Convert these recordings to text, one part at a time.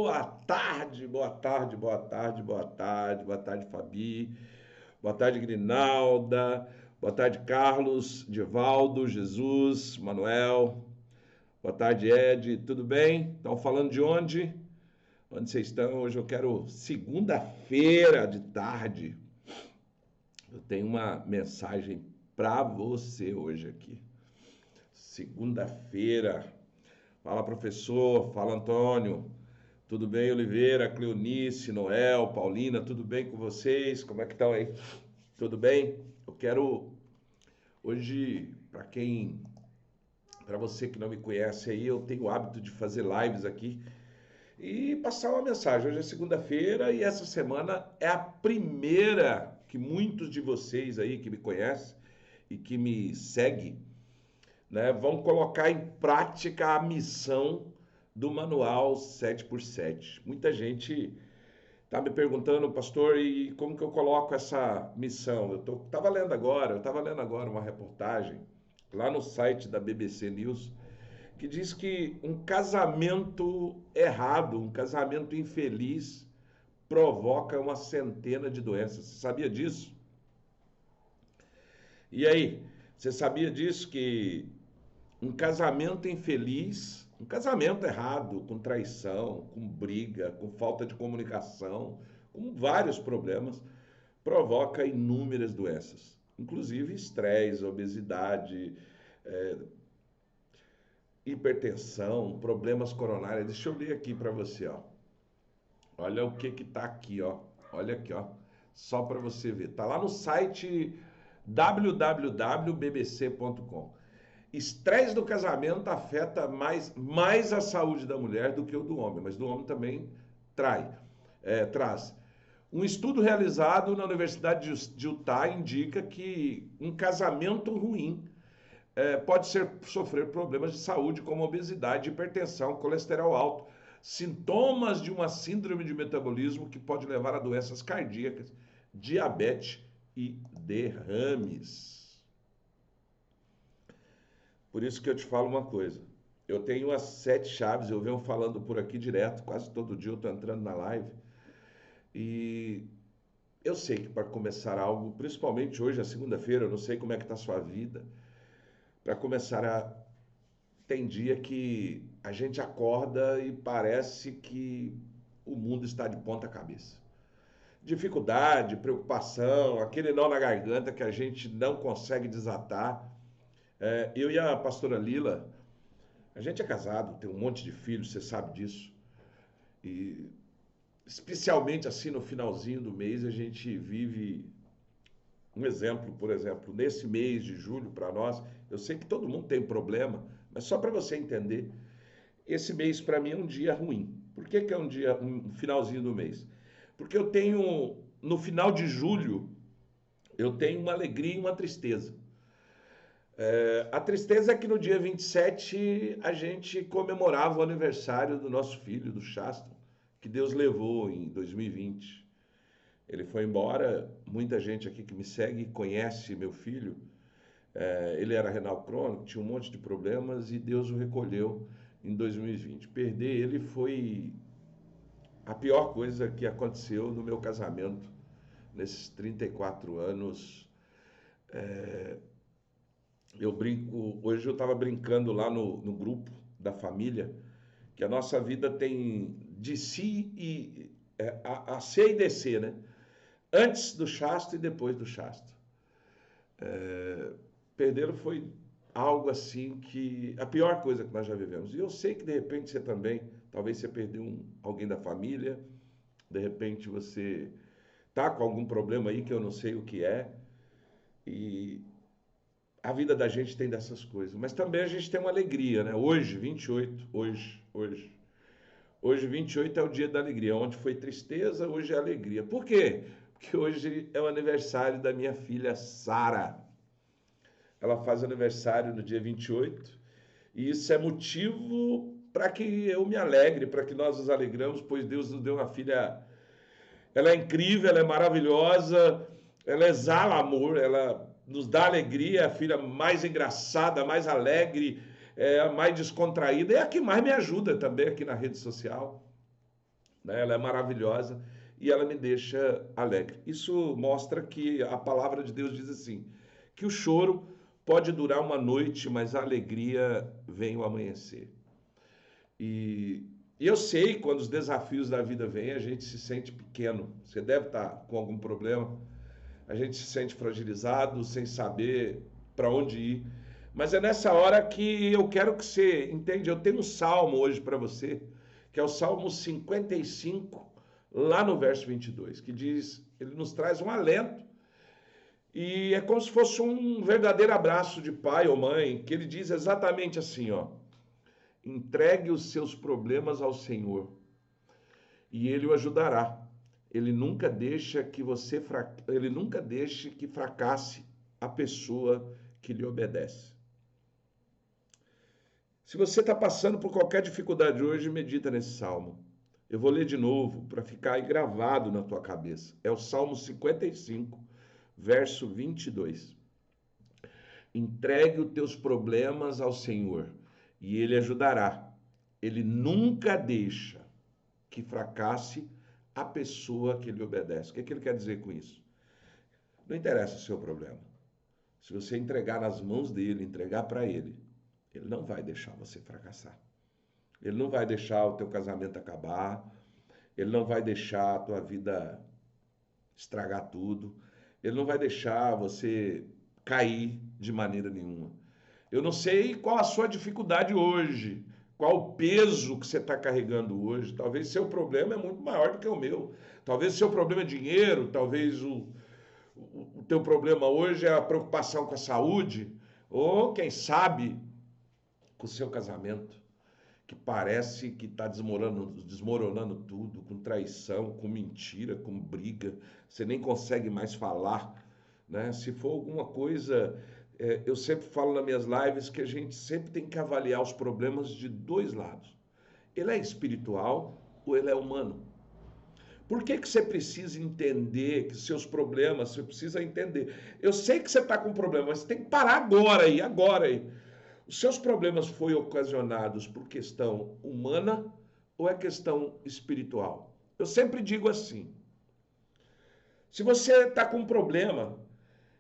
boa tarde, boa tarde, boa tarde, boa tarde, boa tarde, Fabi, boa tarde, Grinalda, boa tarde, Carlos, Divaldo, Jesus, Manuel, boa tarde, Ed, tudo bem? Estão falando de onde? Onde vocês estão? Hoje eu quero segunda-feira de tarde. Eu tenho uma mensagem para você hoje aqui. Segunda-feira. Fala, professor. Fala, Antônio. Tudo bem, Oliveira, Cleonice, Noel, Paulina, tudo bem com vocês? Como é que estão aí? Tudo bem? Eu quero hoje, para você que não me conhece aí, eu tenho o hábito de fazer lives aqui e passar uma mensagem. Hoje é segunda-feira e essa semana é a primeira que muitos de vocês aí que me conhecem e que me seguem, né, vão colocar em prática a missão do manual 7x7. Muita gente está me perguntando, pastor, e como que eu coloco essa missão? Eu estava lendo agora uma reportagem lá no site da BBC News que diz que um casamento errado, um casamento infeliz, provoca uma centena de doenças. Você sabia disso? E aí, você sabia disso que um casamento infeliz, um casamento errado, com traição, com briga, com falta de comunicação, com vários problemas, provoca inúmeras doenças, inclusive estresse, obesidade, hipertensão, problemas coronários. Deixa eu ler aqui para você, ó. Olha o que está aqui, ó. Olha aqui, ó. Só para você ver. Tá lá no site www.bbc.com. Estresse do casamento afeta mais a saúde da mulher do que o do homem, mas do homem também traz. Um estudo realizado na Universidade de Utah indica que um casamento ruim pode sofrer problemas de saúde como obesidade, hipertensão, colesterol alto, sintomas de uma síndrome de metabolismo que pode levar a doenças cardíacas, diabetes e derrames. Por isso que eu te falo uma coisa. Eu tenho as 7 chaves, eu venho falando por aqui direto, quase todo dia eu estou entrando na live. E eu sei que para começar algo, principalmente hoje, a segunda-feira, eu não sei como é que está a sua vida, para começar a... Tem dia que a gente acorda e parece que o mundo está de ponta cabeça. Dificuldade, preocupação, aquele nó na garganta que a gente não consegue desatar. Eu e a pastora Lila, a gente é casado, tem um monte de filhos, você sabe disso. E especialmente assim no finalzinho do mês, a gente vive um exemplo, por exemplo, nesse mês de julho para nós, eu sei que todo mundo tem problema, mas só para você entender, esse mês para mim é um dia ruim. Por que é um finalzinho do mês? Porque eu tenho, no final de julho, eu tenho uma alegria e uma tristeza. A tristeza é que no dia 27 a gente comemorava o aniversário do nosso filho, do Shaston, que Deus levou em 2020. Ele foi embora, muita gente aqui que me segue conhece meu filho. Ele era renal crônico, tinha um monte de problemas e Deus o recolheu em 2020. Perder ele foi a pior coisa que aconteceu no meu casamento, nesses 34 anos. Eu brinco, hoje eu estava brincando lá no grupo da família, que a nossa vida tem de si e a C e DC, né? Antes do Shasta e depois do Shasta. Perder foi algo assim que... a pior coisa que nós já vivemos. E eu sei que de repente você também, talvez você perdeu alguém da família, de repente você tá com algum problema aí que eu não sei o que é. E a vida da gente tem dessas coisas. Mas também a gente tem uma alegria, né? Hoje, 28, hoje 28 é o dia da alegria. Ontem foi tristeza, hoje é alegria. Por quê? Porque hoje é o aniversário da minha filha Sara. Ela faz aniversário no dia 28 e isso é motivo para que eu me alegre, para que nós nos alegramos, pois Deus nos deu uma filha. Ela é incrível, ela é maravilhosa, ela exala amor, ela nos dá alegria, é a filha mais engraçada, mais alegre, a mais descontraída, é a que mais me ajuda também aqui na rede social. né? Ela é maravilhosa e ela me deixa alegre. Isso mostra que a palavra de Deus diz assim, que o choro pode durar uma noite, mas a alegria vem ao amanhecer. E, e eu sei, quando os desafios da vida vêm, a gente se sente pequeno. Você deve estar com algum problema, a gente se sente fragilizado, sem saber para onde ir. Mas é nessa hora que eu quero que você entenda. Eu tenho um salmo hoje para você, que é o Salmo 55, lá no verso 22, que diz, ele nos traz um alento, e é como se fosse um verdadeiro abraço de pai ou mãe, que ele diz exatamente assim, ó: entregue os seus problemas ao Senhor e ele o ajudará. Ele nunca deixa que ele nunca deixe que fracasse a pessoa que lhe obedece. Se você está passando por qualquer dificuldade hoje, medita nesse salmo. Eu vou ler de novo para ficar aí gravado na tua cabeça. É o Salmo 55, verso 22. Entregue os teus problemas ao Senhor e ele ajudará. Ele nunca deixa que fracasse a pessoa que lhe obedece. O que ele quer dizer com isso? Não interessa o seu problema. Se você entregar nas mãos dele, entregar para ele, ele não vai deixar você fracassar. Ele não vai deixar o teu casamento acabar. Ele não vai deixar a tua vida estragar tudo. Ele não vai deixar você cair de maneira nenhuma. Eu não sei qual a sua dificuldade hoje, qual o peso que você está carregando hoje. Talvez seu problema é muito maior do que o meu. Talvez seu problema é dinheiro, talvez o teu problema hoje é a preocupação com a saúde, ou quem sabe com o seu casamento, que parece que está desmoronando tudo, com traição, com mentira, com briga, você nem consegue mais falar, né? Se for alguma coisa, eu sempre falo nas minhas lives que a gente sempre tem que avaliar os problemas de dois lados. Ele é espiritual ou ele é humano? Por que você precisa entender que seus problemas, você precisa entender? Eu sei que você está com problema, mas você tem que parar agora aí, agora aí. Os seus problemas foram ocasionados por questão humana ou é questão espiritual? Eu sempre digo assim, se você está com um problema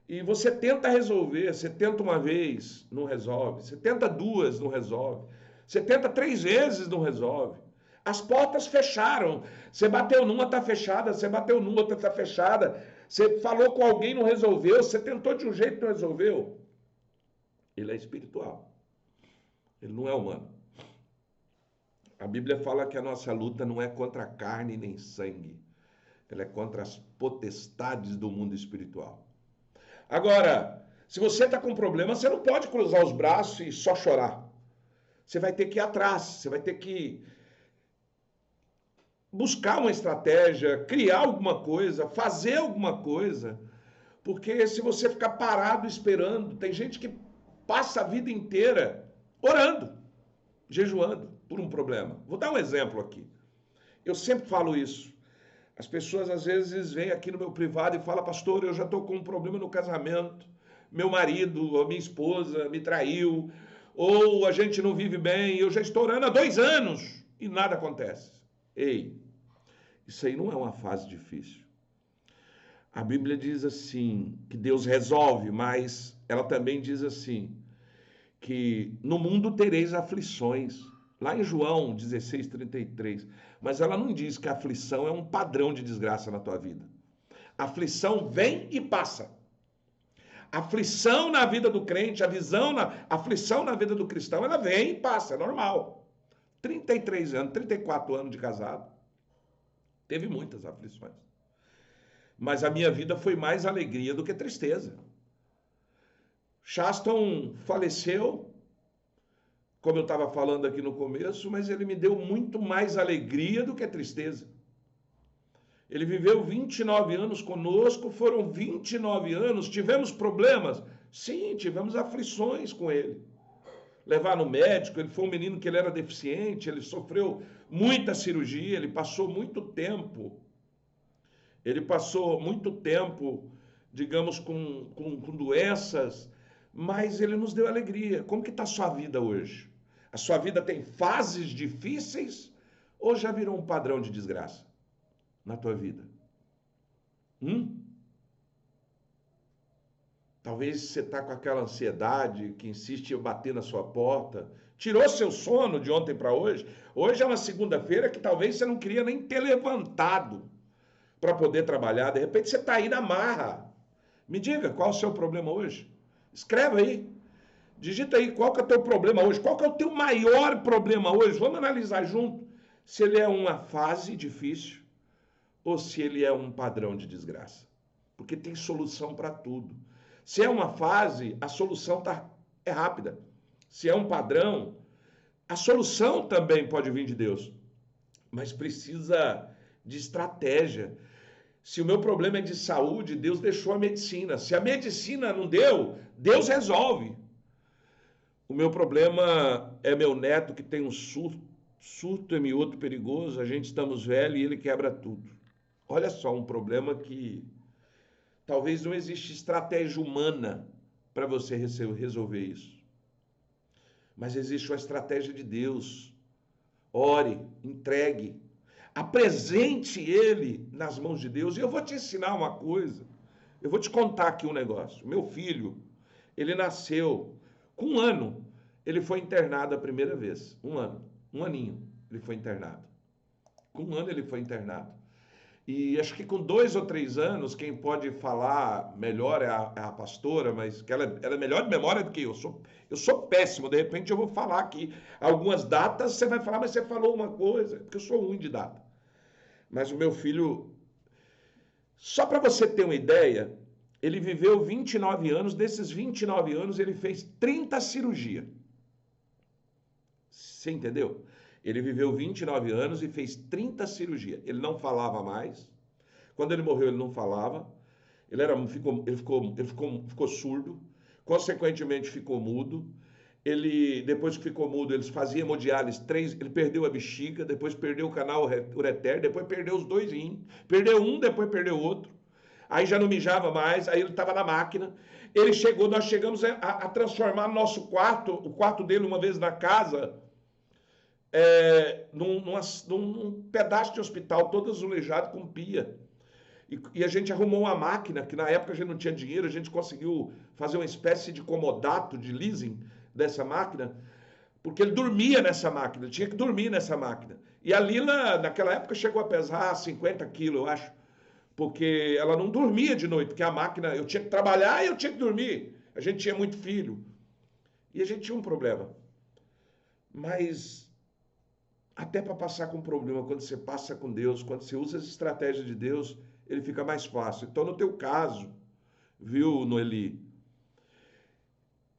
e você tenta resolver, você tenta uma vez, não resolve, você tenta duas, não resolve, você tenta 3 vezes, não resolve. As portas fecharam, você bateu numa, está fechada, você bateu numa, outra está fechada, você falou com alguém, não resolveu, você tentou de um jeito, não resolveu. Ele é espiritual. Ele não é humano. A Bíblia fala que a nossa luta não é contra carne nem sangue. Ela é contra as potestades do mundo espiritual. Agora, se você está com problema, você não pode cruzar os braços e só chorar. Você vai ter que ir atrás, você vai ter que buscar uma estratégia, criar alguma coisa, fazer alguma coisa. Porque se você ficar parado esperando, tem gente que passa a vida inteira orando, jejuando por um problema. Vou dar um exemplo aqui. Eu sempre falo isso. As pessoas às vezes vêm aqui no meu privado e falam: pastor, eu já estou com um problema no casamento, meu marido ou minha esposa me traiu, ou a gente não vive bem, eu já estou orando há 2 anos e nada acontece. Ei, isso aí não é uma fase difícil. A Bíblia diz assim, que Deus resolve, mas ela também diz assim, que no mundo tereis aflições. Lá em João 16:33. Mas ela não diz que a aflição é um padrão de desgraça na tua vida. A aflição vem e passa. A aflição na vida do crente, a aflição na vida do cristão, ela vem e passa, é normal. 33 anos, 34 anos de casado. Teve muitas aflições. Mas a minha vida foi mais alegria do que tristeza. Shaston faleceu, como eu estava falando aqui no começo, mas ele me deu muito mais alegria do que tristeza. Ele viveu 29 anos conosco, foram 29 anos, tivemos problemas? Sim, tivemos aflições com ele. Levar no médico, ele foi um menino que ele era deficiente, ele sofreu muita cirurgia, ele passou muito tempo, digamos, com doenças, mas ele nos deu alegria. Como que está a sua vida hoje? A sua vida tem fases difíceis Ou já virou um padrão de desgraça na tua vida? Talvez você está com aquela ansiedade que insiste em bater na sua porta. Tirou seu sono de ontem para hoje. Hoje é uma segunda-feira que talvez você não queria nem ter levantado para poder trabalhar. De repente você está aí na marra. Me diga, qual é o seu problema hoje? Escreve aí. Digita aí qual que é o teu problema hoje. Qual que é o teu maior problema hoje? Vamos analisar junto se ele é uma fase difícil ou se ele é um padrão de desgraça. Porque tem solução para tudo. Se é uma fase, a solução é rápida. Se é um padrão, a solução também pode vir de Deus. Mas precisa de estratégia. Se o meu problema é de saúde, Deus deixou a medicina. Se a medicina não deu, Deus resolve. O meu problema é meu neto que tem um surto hemioto perigoso, a gente estamos velhos e ele quebra tudo. Olha só, um problema que talvez não existe estratégia humana para você resolver isso. Mas existe uma estratégia de Deus. Ore, entregue, apresente ele nas mãos de Deus. E eu vou te ensinar uma coisa. Eu vou te contar aqui um negócio. Meu filho, ele nasceu com 1 ano. Ele foi internado a primeira vez. 1 ano. 1 aninho ele foi internado. Com 1 ano ele foi internado. E acho que com 2 ou 3 anos, quem pode falar melhor é a pastora, mas que ela é melhor de memória do que eu. Eu sou péssimo, de repente eu vou falar aqui algumas datas, você vai falar, mas você falou uma coisa, porque eu sou ruim de data. Mas o meu filho, só para você ter uma ideia, ele viveu 29 anos, desses 29 anos ele fez 30 cirurgias. Você entendeu? Ele viveu 29 anos e fez 30 cirurgias. Ele não falava mais. Quando ele morreu, ele não falava. Ele ficou surdo. Consequentemente, ficou mudo. Depois que ficou mudo, eles faziam hemodiálise. Ele perdeu a bexiga, depois perdeu o canal ureter, depois perdeu os 2 rins. Perdeu um, depois perdeu o outro. Aí já não mijava mais, aí ele estava na máquina. Nós chegamos a transformar nosso quarto, o quarto dele uma vez na casa, num pedaço de hospital todo azulejado com pia. E a gente arrumou uma máquina, que na época a gente não tinha dinheiro, a gente conseguiu fazer uma espécie de comodato, de leasing dessa máquina, porque ele dormia nessa máquina, ele tinha que dormir nessa máquina. E a Lila, naquela época, chegou a pesar 50 quilos, eu acho, porque ela não dormia de noite, porque a máquina, eu tinha que trabalhar e eu tinha que dormir. A gente tinha muito filho. E a gente tinha um problema. Mas até para passar com problema, quando você passa com Deus, quando você usa as estratégias de Deus, ele fica mais fácil. Então, no teu caso, viu, Noeli?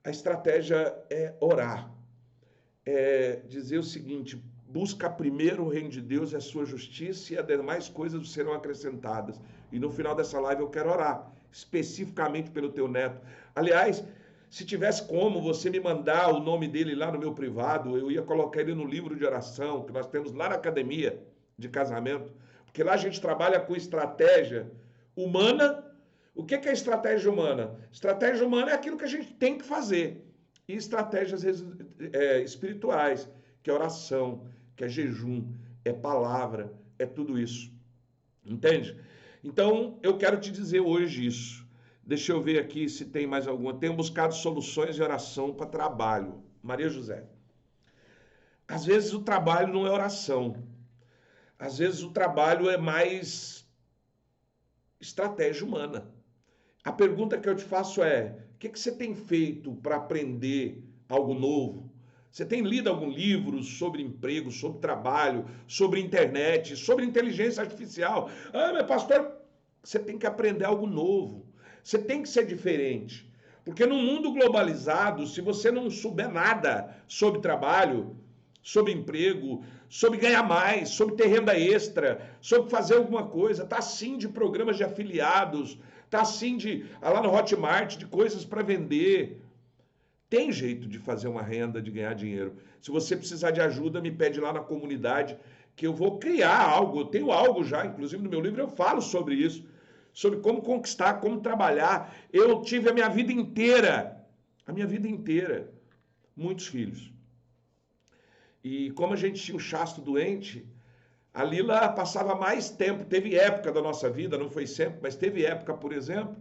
A estratégia é orar. É dizer o seguinte: busca primeiro o reino de Deus e a sua justiça, e as demais coisas serão acrescentadas. E no final dessa live eu quero orar, especificamente pelo teu neto. Aliás, se tivesse como você me mandar o nome dele lá no meu privado, eu ia colocar ele no livro de oração que nós temos lá na academia de casamento, porque lá a gente trabalha com estratégia humana. O que é estratégia humana? Estratégia humana é aquilo que a gente tem que fazer. E estratégias espirituais, que é oração, que é jejum, é palavra, é tudo isso. Entende? Então, eu quero te dizer hoje isso. Deixa eu ver aqui se tem mais alguma. Tenho buscado soluções de oração para trabalho. Maria José. Às vezes o trabalho não é oração. Às vezes o trabalho é mais estratégia humana. A pergunta que eu te faço é: o que você tem feito para aprender algo novo? Você tem lido algum livro sobre emprego, sobre trabalho, sobre internet, sobre inteligência artificial? Ah, meu pastor, você tem que aprender algo novo. Você tem que ser diferente. Porque no mundo globalizado, se você não souber nada sobre trabalho, sobre emprego, sobre ganhar mais, sobre ter renda extra, sobre fazer alguma coisa, tá assim de programas de afiliados, tá assim lá no Hotmart, de coisas para vender. Tem jeito de fazer uma renda, de ganhar dinheiro. Se você precisar de ajuda, me pede lá na comunidade, que eu vou criar algo. Eu tenho algo já, inclusive no meu livro eu falo sobre isso, sobre como conquistar, como trabalhar. Eu tive a minha vida inteira, muitos filhos. E como a gente tinha um chasto doente, A Lila passava mais tempo, teve época da nossa vida, não foi sempre, mas teve época, por exemplo,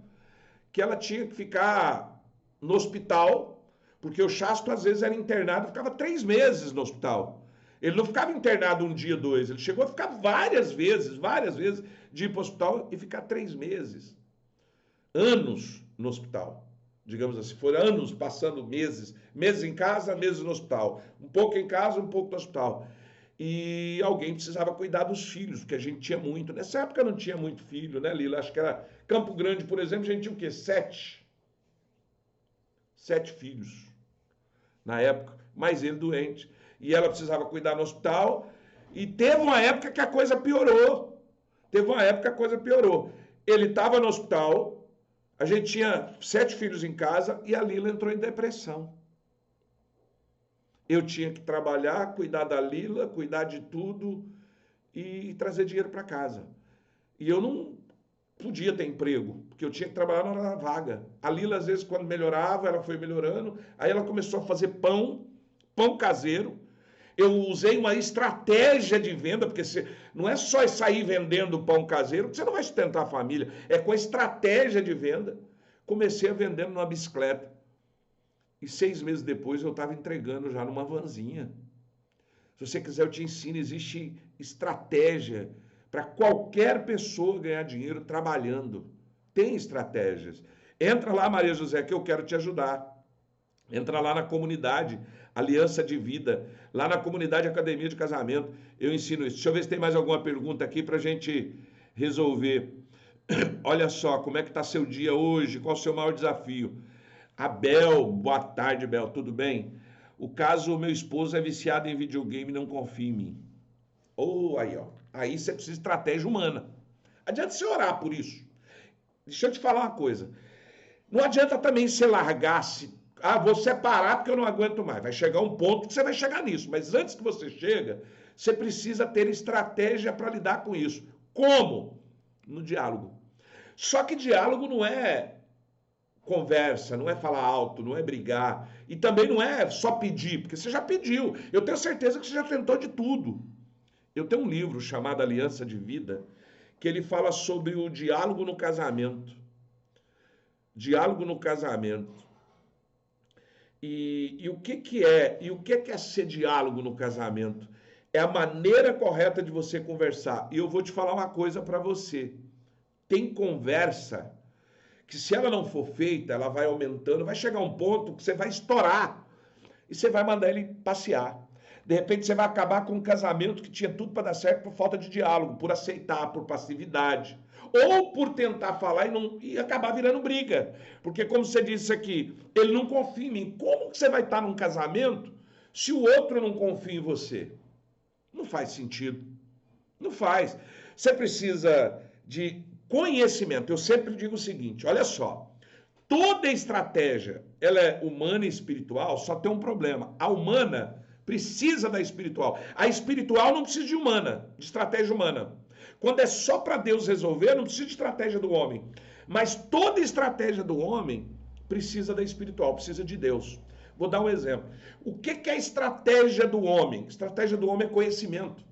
que ela tinha que ficar no hospital, porque o Chasto às vezes era internado, ficava 3 meses no hospital. Ele não ficava internado um dia, dois, ele chegou a ficar várias vezes, de ir para o hospital e ficar 3 meses. Anos no hospital, digamos assim, foram anos passando meses em casa, meses no hospital, um pouco em casa, um pouco no hospital. E alguém precisava cuidar dos filhos, porque a gente tinha muito. Nessa época não tinha muito filho, né, Lila? Acho que era Campo Grande, por exemplo, a gente tinha o quê? 7. 7 filhos na época, mais ele doente. E ela precisava cuidar no hospital. E teve uma época que a coisa piorou. Ele estava no hospital, a gente tinha 7 filhos em casa e a Lila entrou em depressão. Eu tinha que trabalhar, cuidar da Lila, cuidar de tudo e trazer dinheiro para casa. E eu não podia ter emprego, porque eu tinha que trabalhar na hora da vaga. A Lila, às vezes, quando melhorava, ela foi melhorando, aí ela começou a fazer pão caseiro. Eu usei uma estratégia de venda, porque não é só sair vendendo pão caseiro, que você não vai sustentar a família, é com a estratégia de venda. Comecei a vendendo numa bicicleta. E 6 meses depois eu estava entregando já numa vanzinha. Se você quiser, eu te ensino, existe estratégia para qualquer pessoa ganhar dinheiro trabalhando. Tem estratégias. Entra lá, Maria José, que eu quero te ajudar. Entra lá na comunidade Aliança de Vida, lá na comunidade Academia de Casamento. Eu ensino isso. Deixa eu ver se tem mais alguma pergunta aqui para a gente resolver. Olha só, como é que está seu dia hoje? Qual o seu maior desafio? A Bel, boa tarde, Bel, tudo bem? O caso, meu esposo é viciado em videogame e não confia em mim. Aí, ó. Aí você precisa de estratégia humana. Adianta você orar por isso. Deixa eu te falar uma coisa. Não adianta também você largar-se. Vou separar porque eu não aguento mais. Vai chegar um ponto que você vai chegar nisso. Mas antes que você chega, você precisa ter estratégia para lidar com isso. Como? No diálogo. Só que diálogo não é conversa, não é falar alto, não é brigar. E também não é só pedir, porque você já pediu. Eu tenho certeza que você já tentou de tudo. Eu tenho um livro chamado Aliança de Vida, que ele fala sobre o diálogo no casamento. Diálogo no casamento. E o que é? E o que é ser diálogo no casamento? É a maneira correta de você conversar. E eu vou te falar uma coisa para você. Tem conversa que se ela não for feita, ela vai aumentando, vai chegar um ponto que você vai estourar e você vai mandar ele passear. De repente você vai acabar com um casamento que tinha tudo para dar certo por falta de diálogo, por aceitar, por passividade. Ou por tentar falar e acabar virando briga. Porque como você disse aqui, ele não confia em mim. Como que você vai estar num casamento se o outro não confia em você? Não faz sentido. Não faz. Você precisa de conhecimento. Eu sempre digo o seguinte, olha só. Toda estratégia, ela é humana e espiritual, só tem um problema. A humana precisa da espiritual. A espiritual não precisa de humana, de estratégia humana. Quando é só para Deus resolver, não precisa de estratégia do homem. Mas toda estratégia do homem precisa da espiritual, precisa de Deus. Vou dar um exemplo. O que é a estratégia do homem? Estratégia do homem é conhecimento.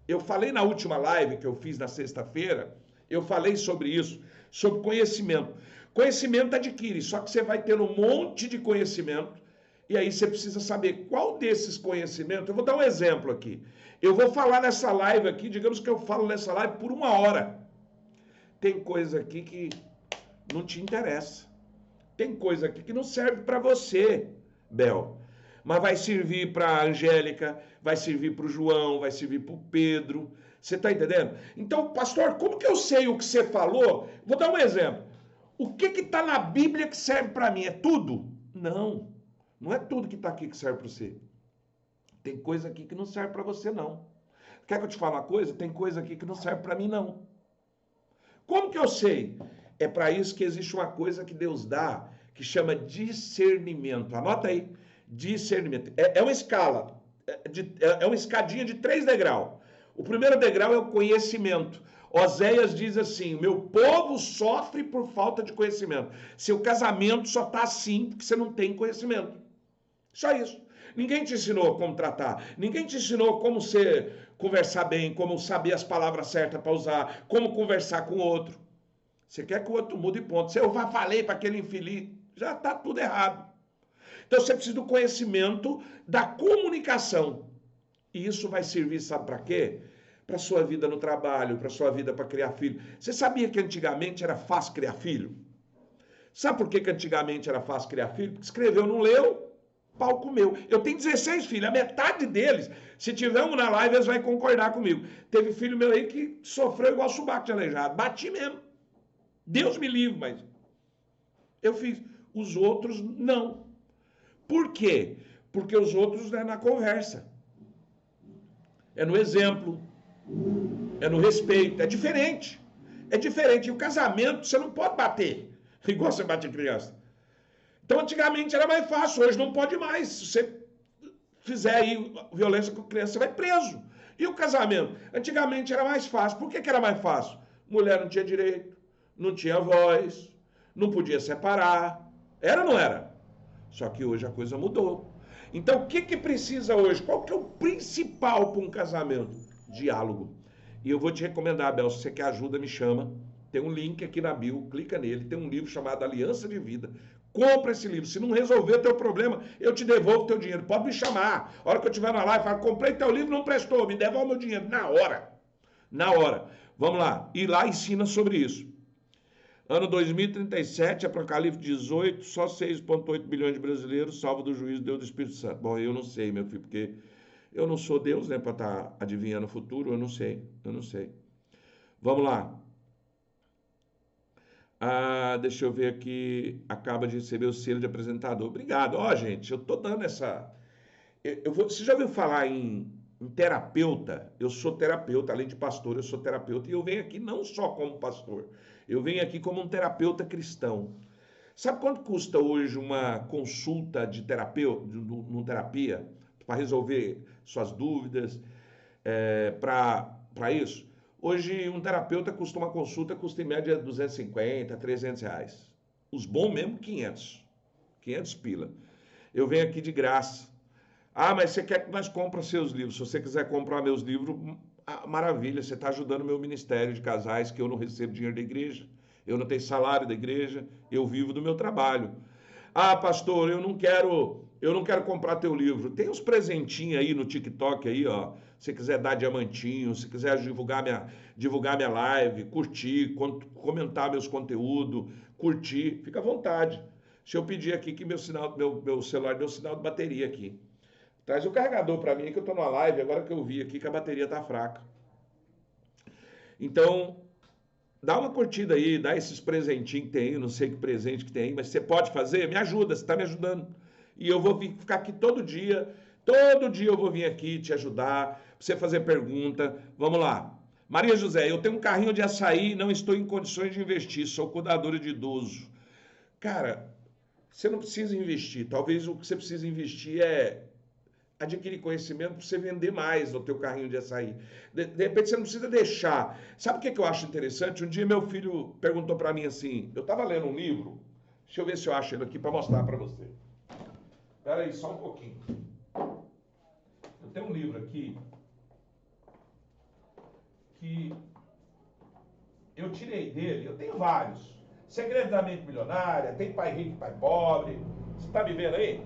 Eu falei na última live que eu fiz na sexta-feira, eu falei sobre isso, sobre conhecimento. Conhecimento adquire, só que você vai ter um monte de conhecimento e aí você precisa saber qual desses conhecimentos. Eu vou dar um exemplo aqui. Eu vou falar nessa live aqui, digamos que eu falo nessa live por 1 hora. Tem coisa aqui que não te interessa. Tem coisa aqui que não serve para você, Bel. Mas vai servir para a Angélica, vai servir para o João, vai servir para o Pedro. Você está entendendo? Então, pastor, como que eu sei o que você falou? Vou dar um exemplo. O que está na Bíblia que serve para mim? É tudo? Não. Não é tudo que está aqui que serve para você. Tem coisa aqui que não serve para você, não. Quer que eu te fale uma coisa? Tem coisa aqui que não serve para mim, não. Como que eu sei? É para isso que existe uma coisa que Deus dá, que chama discernimento. Anota aí. Discernimento. É uma escala. É uma escadinha de 3 degraus. O primeiro degrau é o conhecimento. Oséias diz assim, meu povo sofre por falta de conhecimento. Seu casamento só está assim porque você não tem conhecimento. Só isso. Ninguém te ensinou como tratar. Ninguém te ensinou como conversar bem, como saber as palavras certas para usar, como conversar com o outro. Você quer que o outro mude ponto. Se eu falei para aquele infeliz, já está tudo errado. Então você precisa do conhecimento da comunicação. E isso vai servir, sabe para quê? Para sua vida no trabalho, para sua vida para criar filho. Você sabia que antigamente era fácil criar filho? Sabe por que antigamente era fácil criar filho? Porque escreveu, não leu, pau comeu. Eu tenho 16 filhos, a metade deles, se tiver um na live, eles vão concordar comigo. Teve filho meu aí que sofreu igual subaco de aleijado. Bati mesmo. Deus me livre, mas eu fiz. Os outros, não. Por quê? Porque os outros é na conversa. É no exemplo. É no respeito. É diferente. É diferente. E o casamento, você não pode bater. Igual você bate em criança. Então, antigamente era mais fácil. Hoje não pode mais. Se você fizer aí violência com criança, você vai preso. E o casamento? Antigamente era mais fácil. Por que era mais fácil? Mulher não tinha direito, não tinha voz, não podia separar. Era ou não era? Só que hoje a coisa mudou. Então, o que precisa hoje? Qual que é o principal para um casamento? Diálogo. E eu vou te recomendar, Abel, se você quer ajuda, me chama. Tem um link aqui na bio, clica nele. Tem um livro chamado Aliança de Vida. Compra esse livro. Se não resolver o teu problema, eu te devolvo o teu dinheiro. Pode me chamar. A hora que eu estiver na live, fala, comprei teu livro, não prestou, me devolve meu dinheiro. Na hora. Na hora. Vamos lá. E lá ensina sobre isso. Ano 2037, Apocalipse 18, só 6,8 bilhões de brasileiros, salvo do juízo Deus do Espírito Santo. Bom, eu não sei, meu filho, porque eu não sou Deus, né, para estar adivinhando o futuro, eu não sei. Vamos lá. Deixa eu ver aqui, acaba de receber o selo de apresentador. Obrigado. Ó, gente, eu tô dando essa... Você já ouviu falar em terapeuta? Eu sou terapeuta, além de pastor, eu sou terapeuta. E eu venho aqui não só como pastor, eu venho aqui como um terapeuta cristão. Sabe quanto custa hoje uma consulta de terapeuta, numa terapia, para resolver suas dúvidas, para isso? Hoje, um terapeuta custa uma consulta, custa em média 250, 300 reais. Os bons mesmo, 500 pila. Eu venho aqui de graça. Mas você quer que nós comprem seus livros? Se você quiser comprar meus livros, maravilha, você está ajudando o meu ministério de casais, que eu não recebo dinheiro da igreja, eu não tenho salário da igreja, eu vivo do meu trabalho. Pastor, eu não quero comprar teu livro. Tem uns presentinhos aí no TikTok aí, ó. Se quiser dar diamantinho, se quiser divulgar minha live, curtir, comentar meus conteúdos, curtir, fica à vontade. Deixa eu pedir aqui que meu celular deu sinal de bateria aqui. Traz o carregador para mim, que eu estou numa live, agora que eu vi aqui que a bateria está fraca. Então, dá uma curtida aí, dá esses presentinhos que tem aí, não sei que presente que tem aí, mas você pode fazer? Me ajuda, você está me ajudando. E eu vou ficar aqui todo dia eu vou vir aqui te ajudar, pra você fazer pergunta. Vamos lá. Maria José, eu tenho um carrinho de açaí e não estou em condições de investir, sou cuidadora de idoso. Cara, você não precisa investir, talvez o que você precisa investir é adquirir conhecimento para você vender mais no teu carrinho de açaí. De repente você não precisa deixar. Sabe o que eu acho interessante? Um dia meu filho perguntou para mim assim, eu estava lendo um livro, deixa eu ver se eu acho ele aqui para mostrar para você. Espera aí, só um pouquinho. Eu tenho um livro aqui que eu tirei dele, eu tenho vários. Segredo da Mente Milionária, tem Pai Rico e Pai Pobre. Você está me vendo aí?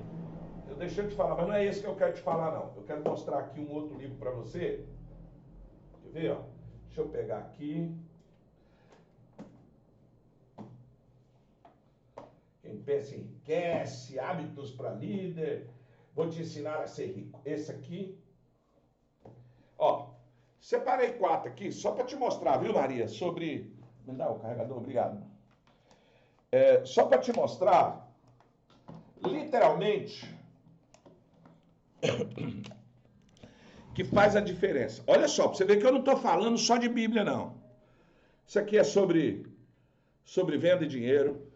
Eu deixei de te falar, mas não é esse que eu quero te falar, não. Eu quero mostrar aqui um outro livro para você. Quer ver, ó? Deixa eu pegar aqui. Quem pensa enriquece, hábitos para líder. Vou te ensinar a ser rico. Esse aqui. Ó, separei 4 aqui, só para te mostrar, viu, Maria? Sobre... Me dá o carregador, obrigado. Só para te mostrar, literalmente... que faz a diferença. Olha só, para você ver que eu não estou falando só de Bíblia, não. Isso aqui é sobre venda de dinheiro,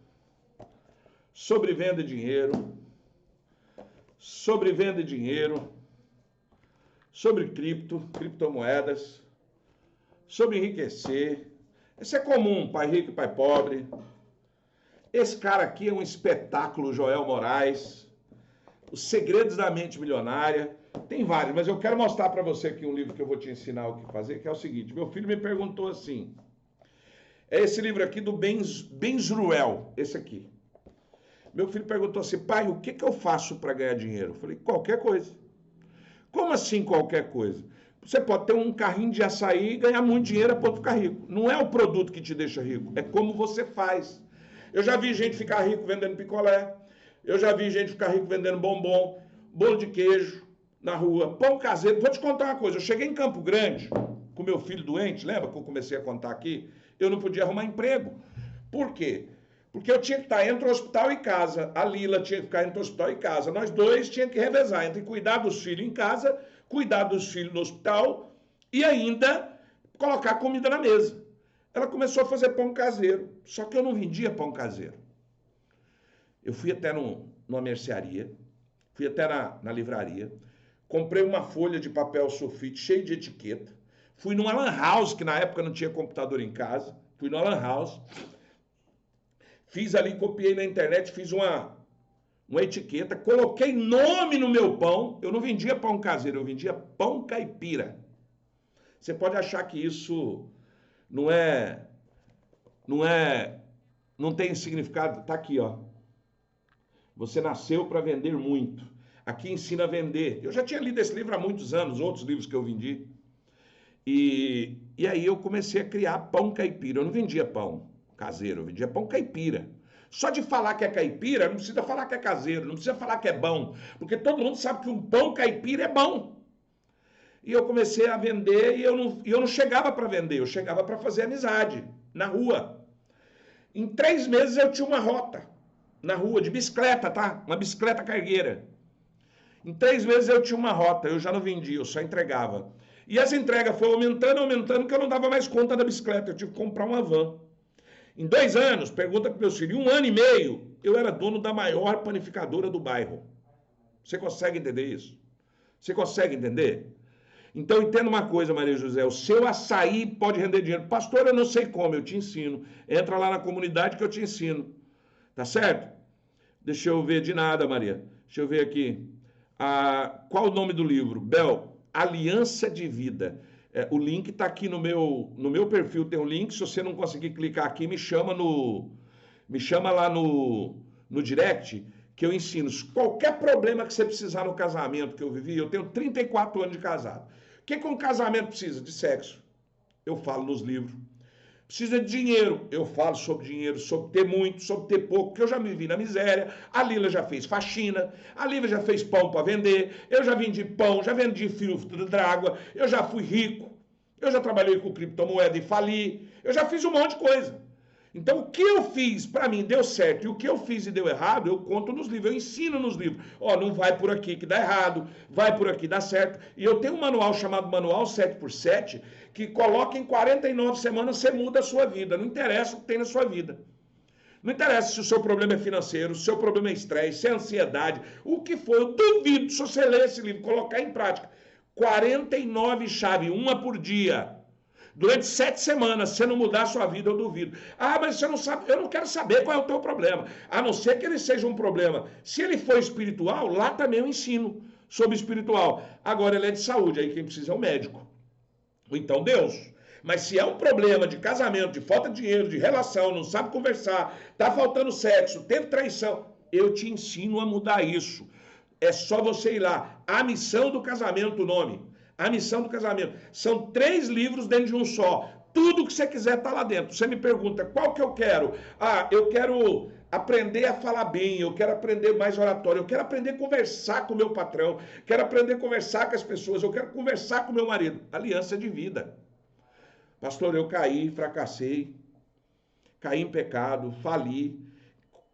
sobre venda de dinheiro, sobre venda de dinheiro, sobre criptomoedas, sobre enriquecer. Esse é comum, Pai Rico e Pai Pobre. Esse cara aqui é um espetáculo, Joel Moraes. Os Segredos da Mente Milionária. Tem vários, mas eu quero mostrar para você aqui um livro que eu vou te ensinar o que fazer, que é o seguinte. Meu filho me perguntou assim, é esse livro aqui do Ben Zruel, esse aqui. Meu filho perguntou assim, pai, o que eu faço para ganhar dinheiro? Eu falei, qualquer coisa. Como assim qualquer coisa? Você pode ter um carrinho de açaí e ganhar muito dinheiro a ponto de ficar rico. Não é o produto que te deixa rico, é como você faz. Eu já vi gente ficar rico vendendo picolé, eu já vi gente ficar rico vendendo bombom, bolo de queijo na rua, pão caseiro. Vou te contar uma coisa, eu cheguei em Campo Grande com meu filho doente, lembra que eu comecei a contar aqui? Eu não podia arrumar emprego. Por quê? Porque eu tinha que estar entre o hospital e casa. A Lila tinha que ficar entre o hospital e casa. Nós dois tínhamos que revezar entre cuidar dos filhos em casa, cuidar dos filhos no hospital e ainda colocar comida na mesa. Ela começou a fazer pão caseiro. Só que eu não vendia pão caseiro. Eu fui até numa mercearia, fui até na livraria, comprei uma folha de papel sulfite cheia de etiqueta, fui numa lan house, que na época não tinha computador em casa, fui numa lan house, fiz ali, copiei na internet, fiz uma etiqueta, coloquei nome no meu pão. Eu não vendia pão caseiro, eu vendia pão caipira. Você pode achar que isso não tem significado. Tá aqui, ó. Você nasceu para vender muito. Aqui ensina a vender. Eu já tinha lido esse livro há muitos anos, outros livros que eu vendi. E aí eu comecei a criar pão caipira. Eu não vendia pão caseiro, eu vendia pão caipira. Só de falar que é caipira, não precisa falar que é caseiro, não precisa falar que é bom, porque todo mundo sabe que um pão caipira é bom. E eu comecei a vender e eu não chegava para vender, eu chegava para fazer amizade na rua. Em 3 meses eu tinha uma rota na rua de bicicleta, tá? Uma bicicleta cargueira. Em 3 meses eu tinha uma rota, eu já não vendia, eu só entregava. E as entregas foram aumentando, que eu não dava mais conta da bicicleta, eu tive que comprar uma van. Em 2 anos, pergunta para meus filhos, em 1 ano e meio, eu era dono da maior panificadora do bairro. Você consegue entender isso? Você consegue entender? Então entenda uma coisa, Maria José, o seu açaí pode render dinheiro. Pastor, eu não sei como, eu te ensino. Entra lá na comunidade que eu te ensino. Tá certo? Deixa eu ver, de nada, Maria. Deixa eu ver aqui. Qual o nome do livro? Bel, Aliança de Vida. O link está aqui no meu perfil, tem um link. Se você não conseguir clicar aqui, me chama lá no direct, que eu ensino. Qualquer problema que você precisar no casamento que eu vivi, eu tenho 34 anos de casado. O que um casamento precisa? De sexo. Eu falo nos livros. Precisa de dinheiro. Eu falo sobre dinheiro, sobre ter muito, sobre ter pouco, porque eu já me vi na miséria. A Lila já fez faxina, a Lila já fez pão para vender, eu já vendi pão, já vendi filtro de água, eu já fui rico, eu já trabalhei com criptomoeda e fali, eu já fiz um monte de coisa. Então, o que eu fiz para mim deu certo e o que eu fiz e deu errado, eu conto nos livros, eu ensino nos livros. Não vai por aqui que dá errado, vai por aqui dá certo. E eu tenho um manual chamado Manual 7x7, que coloca em 49 semanas, você muda a sua vida. Não interessa o que tem na sua vida. Não interessa se o seu problema é financeiro, se o seu problema é estresse, se é ansiedade, o que for. Eu duvido, se você ler esse livro, colocar em prática. 49 chaves, uma por dia. Durante 7 semanas, se você não mudar a sua vida, eu duvido. Mas você não sabe, eu não quero saber qual é o teu problema. A não ser que ele seja um problema. Se ele for espiritual, lá também eu ensino sobre espiritual. Agora ele é de saúde, aí quem precisa é o médico. Ou então Deus. Mas se é um problema de casamento, de falta de dinheiro, de relação, não sabe conversar, tá faltando sexo, teve traição, eu te ensino a mudar isso. É só você ir lá. A Missão do Casamento, o nome. A Missão do Casamento. São 3 livros dentro de um só. Tudo que você quiser está lá dentro. Você me pergunta, qual que eu quero? Eu quero aprender a falar bem, eu quero aprender mais oratório, eu quero aprender a conversar com o meu patrão, quero aprender a conversar com as pessoas, eu quero conversar com o meu marido. Aliança de vida. Pastor, eu caí, fracassei, caí em pecado, fali.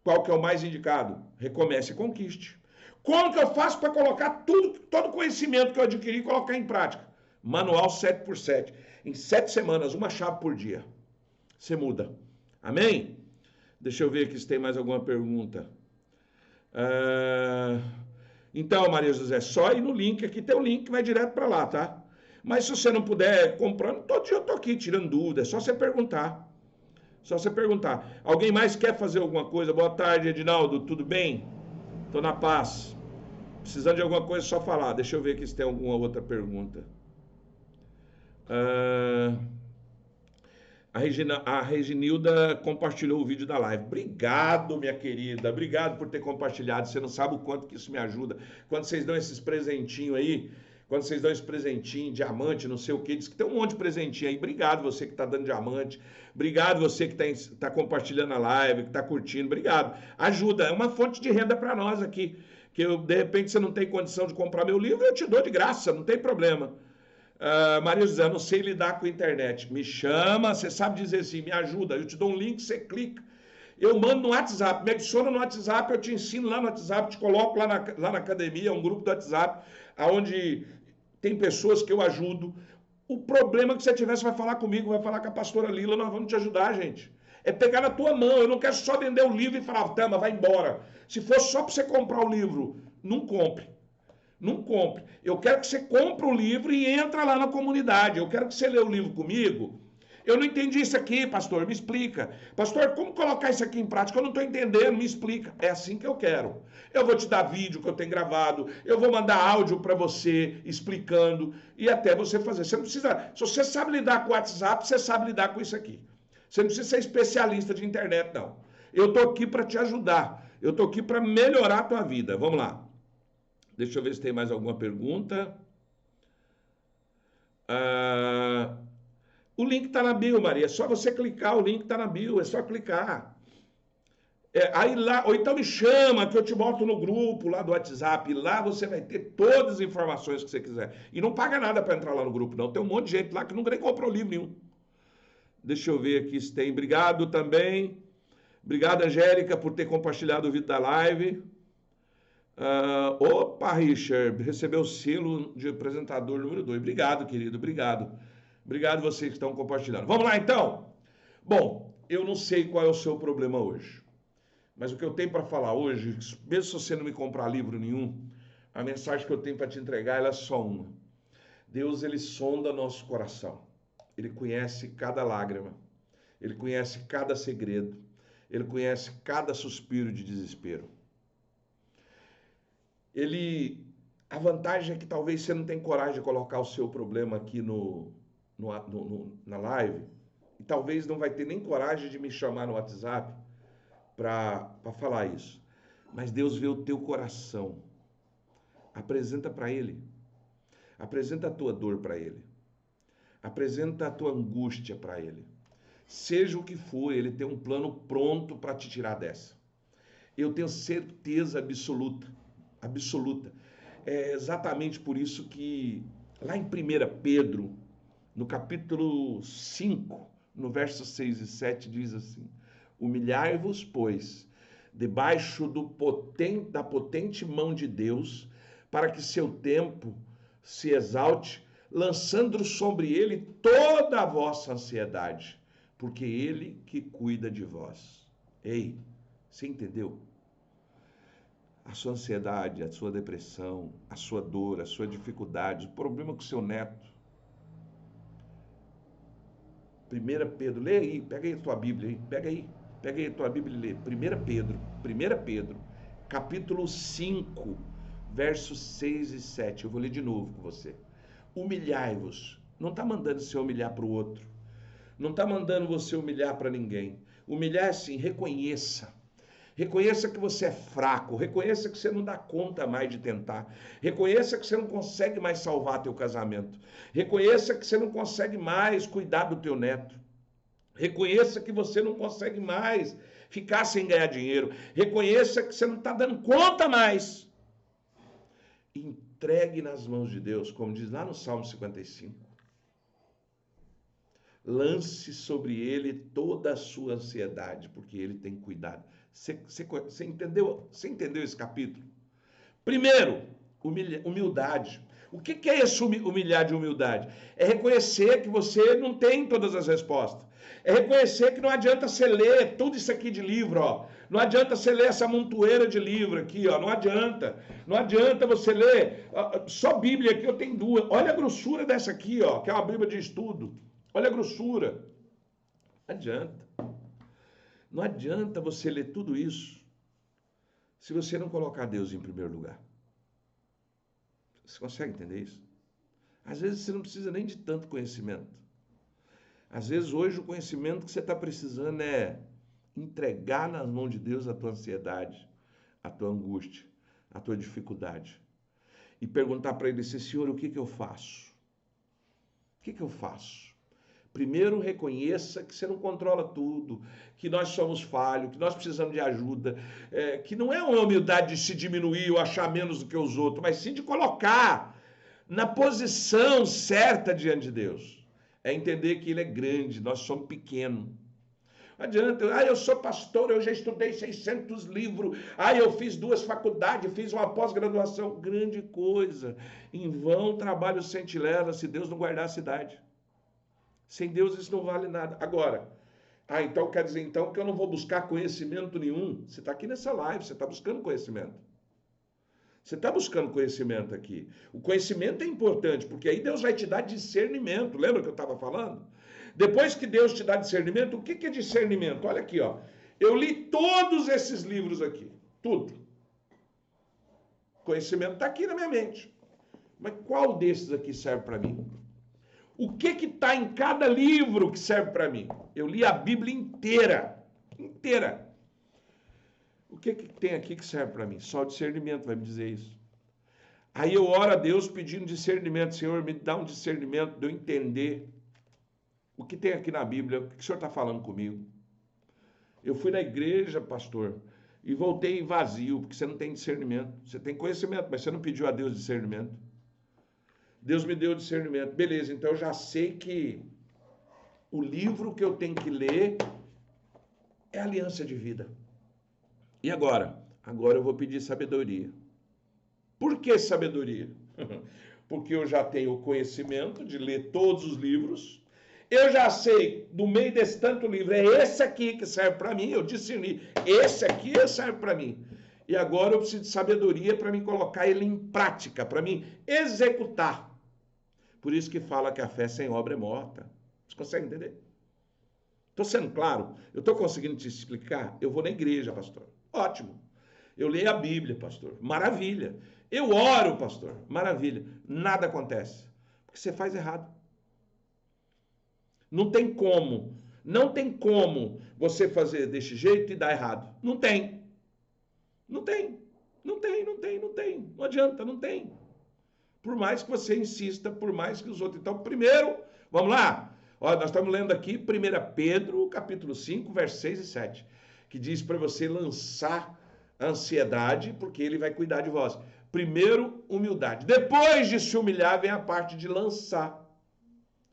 Qual que é o mais indicado? Recomece e conquiste. Como que eu faço para colocar todo o conhecimento que eu adquiri e colocar em prática? Manual 7x7. Em 7 semanas, uma chave por dia. Você muda. Amém? Deixa eu ver aqui se tem mais alguma pergunta. Então, Maria José, só ir no link. Aqui tem um link que vai direto para lá, tá? Mas se você não puder comprando, todo dia eu tô aqui tirando dúvida. É só você perguntar. Só você perguntar. Alguém mais quer fazer alguma coisa? Boa tarde, Edinaldo. Tudo bem? Tô na paz. Precisando de alguma coisa, é só falar. Deixa eu ver aqui se tem alguma outra pergunta. Ah, a Reginilda compartilhou o vídeo da live. Obrigado, minha querida. Obrigado por ter compartilhado. Você não sabe o quanto que isso me ajuda. Quando vocês dão esses presentinhos aí, quando vocês dão esse presentinho, diamante, não sei o que, diz que tem um monte de presentinho aí. Obrigado você que está dando diamante. Obrigado você que está compartilhando a live, que está curtindo. Obrigado. Ajuda. É uma fonte de renda para nós aqui. Que eu, de repente você não tem condição de comprar meu livro, eu te dou de graça, não tem problema. Maria José, não sei lidar com a internet. Me chama, você sabe dizer assim, me ajuda. Eu te dou um link, você clica. Eu mando no WhatsApp, me adiciona no WhatsApp, eu te ensino lá no WhatsApp, te coloco lá na academia, um grupo do WhatsApp, onde tem pessoas que eu ajudo. O problema que você tiver, você vai falar comigo, vai falar com a pastora Lila, nós vamos te ajudar, gente. É pegar na tua mão, eu não quero só vender o livro e falar, Tama, vai embora. Se for só para você comprar o livro, não compre. Não compre. Eu quero que você compre o livro e entra lá na comunidade. Eu quero que você lê o livro comigo. Eu não entendi isso aqui, pastor, me explica. Pastor, como colocar isso aqui em prática? Eu não estou entendendo, me explica. É assim que eu quero. Eu vou te dar vídeo que eu tenho gravado, eu vou mandar áudio para você explicando e até você fazer. Você não precisa. Se você sabe lidar com o WhatsApp, você sabe lidar com isso aqui. Você não precisa ser especialista de internet, não. Eu estou aqui para te ajudar. Eu estou aqui para melhorar a tua vida. Vamos lá. Deixa eu ver se tem mais alguma pergunta. O link está na bio, Maria. É só você clicar, o link está na bio, é só clicar. Aí lá, ou então me chama que eu te boto no grupo lá do WhatsApp. Lá você vai ter todas as informações que você quiser. E não paga nada para entrar lá no grupo, não. Tem um monte de gente lá que nunca nem comprou livro nenhum. Deixa eu ver aqui se tem. Obrigado também. Obrigado, Angélica, por ter compartilhado o vídeo da live. Opa, Richard, recebeu o selo de apresentador número 2. Obrigado, querido, obrigado. Obrigado vocês que estão compartilhando. Vamos lá, então? Bom, eu não sei qual é o seu problema hoje. Mas o que eu tenho para falar hoje, mesmo se você não me comprar livro nenhum, a mensagem que eu tenho para te entregar ela é só uma. Deus, ele sonda nosso coração. Ele conhece cada lágrima. Ele conhece cada segredo. Ele conhece cada suspiro de desespero. A vantagem é que talvez você não tenha coragem de colocar o seu problema aqui na live, e talvez não vai ter nem coragem de me chamar no WhatsApp para falar isso. Mas Deus vê o teu coração. Apresenta para Ele. Apresenta a tua dor para Ele. Apresenta a tua angústia para Ele. Seja o que for, Ele tem um plano pronto para te tirar dessa. Eu tenho certeza absoluta. É exatamente por isso que lá em 1 Pedro, no capítulo 5, no versos 6 e 7, diz assim: humilhai-vos, pois, debaixo da potente mão de Deus, para que seu tempo se exalte, lançando sobre ele toda a vossa ansiedade, porque ele que cuida de vós. Ei, você entendeu? A sua ansiedade, a sua depressão, a sua dor, a sua dificuldade, o problema com o seu neto. 1 Pedro, lê aí, pega aí a tua Bíblia aí, pega aí a tua Bíblia e lê. 1 Pedro, capítulo 5, versos 6 e 7. Eu vou ler de novo com você. Humilhai-vos. Não está mandando você humilhar para o outro. Não está mandando você humilhar para ninguém. Humilhar é assim, reconheça. Reconheça que você é fraco, reconheça que você não dá conta mais de tentar, reconheça que você não consegue mais salvar teu casamento, reconheça que você não consegue mais cuidar do teu neto, reconheça que você não consegue mais ficar sem ganhar dinheiro, reconheça que você não está dando conta mais. Entregue nas mãos de Deus, como diz lá no Salmo 55. Lance sobre ele toda a sua ansiedade, porque ele tem cuidado. Você entendeu esse capítulo? Primeiro, humildade. O que é esse humilhar de humildade? É reconhecer que você não tem todas as respostas. É reconhecer que não adianta você ler tudo isso aqui de livro, ó. Não adianta você ler essa montoeira de livro aqui, ó. Não adianta. Não adianta você ler só Bíblia aqui, eu tenho duas. Olha a grossura dessa aqui, ó, que é uma Bíblia de estudo. Olha a grossura. Não adianta. Não adianta você ler tudo isso se você não colocar Deus em primeiro lugar. Você consegue entender isso? Às vezes você não precisa nem de tanto conhecimento. Às vezes hoje o conhecimento que você está precisando é entregar nas mãos de Deus a tua ansiedade, a tua angústia, a tua dificuldade. E perguntar para ele assim, Senhor, o que que eu faço? O que que eu faço? Primeiro, reconheça que você não controla tudo, que nós somos falhos, que nós precisamos de ajuda, que não é uma humildade de se diminuir ou achar menos do que os outros, mas sim de colocar na posição certa diante de Deus. É entender que Ele é grande, nós somos pequenos. Não adianta, eu sou pastor, eu já estudei 600 livros, eu fiz 2 faculdades, fiz uma pós-graduação, grande coisa. Em vão trabalho sentinela se Deus não guardar a cidade. Sem Deus isso não vale nada. Agora, então quer dizer então que eu não vou buscar conhecimento nenhum? Você está aqui nessa live, você está buscando conhecimento. Você está buscando conhecimento aqui. O conhecimento é importante, porque aí Deus vai te dar discernimento. Lembra que eu estava falando? Depois que Deus te dá discernimento, o que é discernimento? Olha aqui, ó. Eu li todos esses livros aqui. Tudo. Conhecimento está aqui na minha mente. Mas qual desses aqui serve para mim? O que está em cada livro que serve para mim? Eu li a Bíblia inteira. Inteira. O que tem aqui que serve para mim? Só o discernimento vai me dizer isso. Aí eu oro a Deus pedindo discernimento. Senhor, me dá um discernimento de eu entender o que tem aqui na Bíblia. O que o Senhor está falando comigo? Eu fui na igreja, pastor, e voltei vazio, porque você não tem discernimento. Você tem conhecimento, mas você não pediu a Deus discernimento. Deus me deu discernimento. Beleza, então eu já sei que o livro que eu tenho que ler é Aliança de Vida. E agora? Agora eu vou pedir sabedoria. Por que sabedoria? Porque eu já tenho o conhecimento de ler todos os livros. Eu já sei, no meio desse tanto livro, é esse aqui que serve para mim. Eu discerni, esse aqui serve para mim. E agora eu preciso de sabedoria para me colocar ele em prática, para mim executar. Por isso que fala que a fé sem obra é morta. Você consegue entender? Estou sendo claro? Eu estou conseguindo te explicar? Eu vou na igreja, pastor. Ótimo. Eu leio a Bíblia, pastor. Maravilha. Eu oro, pastor. Maravilha. Nada acontece. Porque você faz errado. Não tem como. Não tem como você fazer desse jeito e dar errado. Não tem. Não tem. Não tem, não tem, não tem. Não adianta, não tem. Por mais que você insista, por mais que os outros... Então, primeiro, vamos lá. Olha, nós estamos lendo aqui 1 Pedro, capítulo 5, versos 6 e 7, que diz para você lançar a ansiedade, porque ele vai cuidar de vós. Primeiro, humildade. Depois de se humilhar, vem a parte de lançar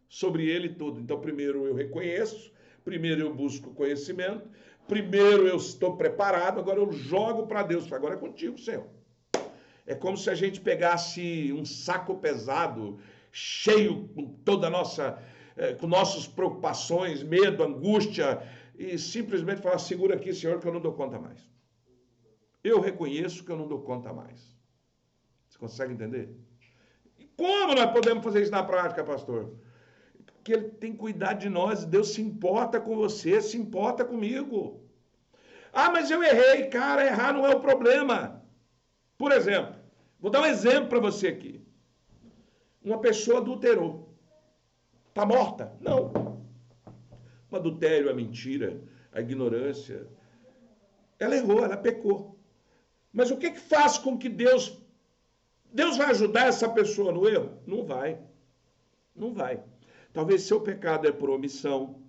sobre ele tudo. Então, primeiro eu reconheço, primeiro eu busco conhecimento, primeiro eu estou preparado, agora eu jogo para Deus. Agora é contigo, Senhor. É como se a gente pegasse um saco pesado, cheio com toda a nossa, com nossas preocupações, medo, angústia, e simplesmente falar, segura aqui, Senhor, que eu não dou conta mais. Eu reconheço que eu não dou conta mais. Você consegue entender? E como nós podemos fazer isso na prática, pastor? Porque Ele tem cuidado de nós, Deus se importa com você, se importa comigo. Mas eu errei, cara, errar não é o problema. Por exemplo, vou dar um exemplo para você aqui. Uma pessoa adulterou. Está morta? Não. O adultério, a mentira, a ignorância. Ela errou, ela pecou. Mas o que faz com que Deus vai ajudar essa pessoa no erro? Não vai. Não vai. Talvez seu pecado é por omissão.